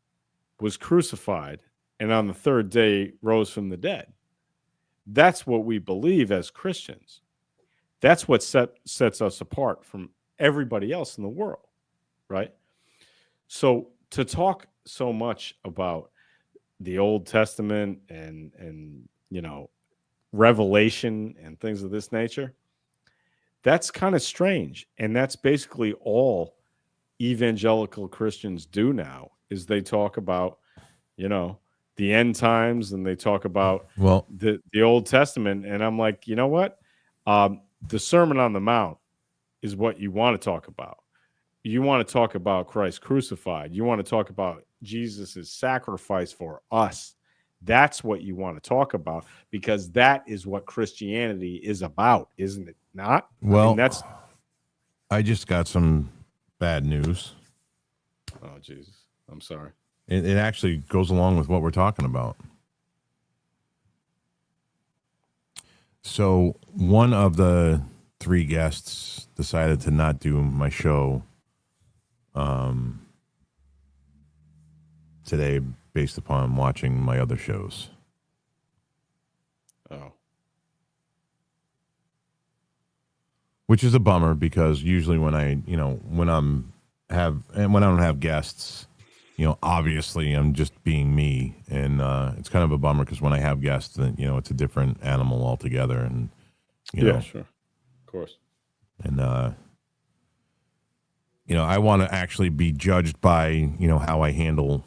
was crucified, and on the third day rose from the dead. That's what we believe as Christians. That's what sets us apart from everybody else in the world, right? So to talk so much about the Old Testament and Revelation and things of this nature, that's kind of strange. And that's basically all evangelical Christians do now, is they talk about, the end times, and they talk about the Old Testament. And I'm like, you know what? The Sermon on the Mount is what you want to talk about. You want to talk about Christ crucified. You want to talk about Jesus' sacrifice for us. That's what you want to talk about, because that is what Christianity is about, isn't it not? Well, I just got some bad news. Oh, Jesus. I'm sorry. It actually goes along with what we're talking about. So one of the 3 guests decided to not do my show today based upon watching my other shows. Oh. Which is a bummer, because usually when I don't have guests, obviously I'm just being me, and it's kind of a bummer, because when I have guests, then it's a different animal altogether, and yeah, sure, of course. And I want to actually be judged by how I handle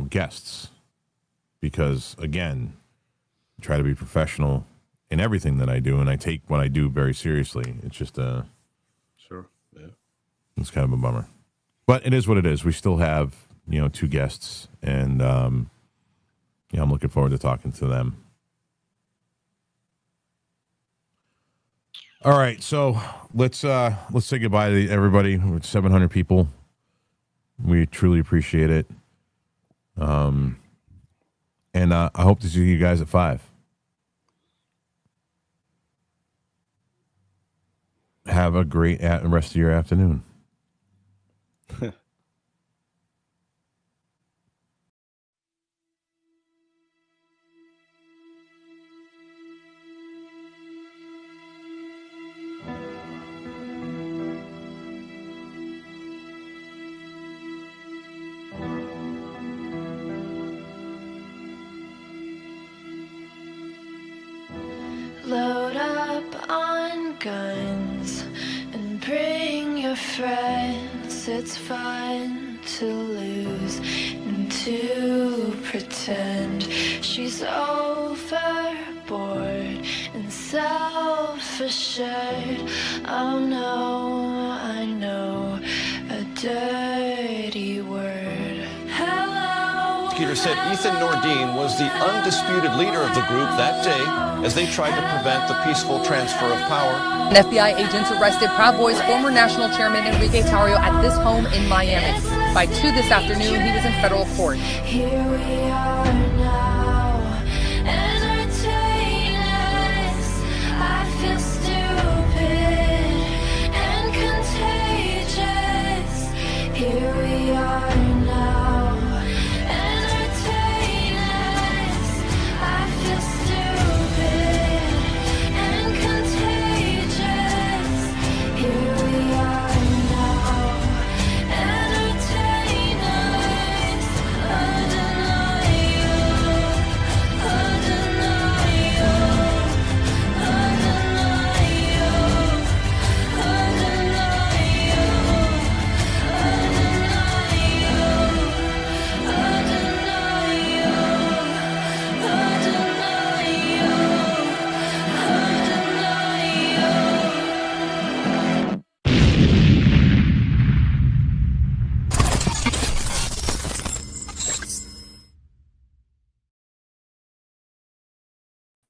guests, because again, I try to be professional in everything that I do, and I take what I do very seriously. It's just sure, yeah, it's kind of a bummer, but it is what it is. We still have 2 guests, and I'm looking forward to talking to them. All right, so let's say goodbye to everybody. We're 700 people. We truly appreciate it. And I hope to see you guys at 5. Have a great rest of your afternoon. Load up on guns and bring your friends. It's fun to lose and to pretend she's overboard and self-assured. Oh no, I know a dirty word. Hello. Prosecutor said Ethan Nordine was the undisputed leader of the group that day as they tried to prevent the peaceful transfer of power. And FBI agents arrested Proud Boys former national chairman Enrique Tarrio at this home in Miami. By 2 this afternoon, he was in federal court. Here we are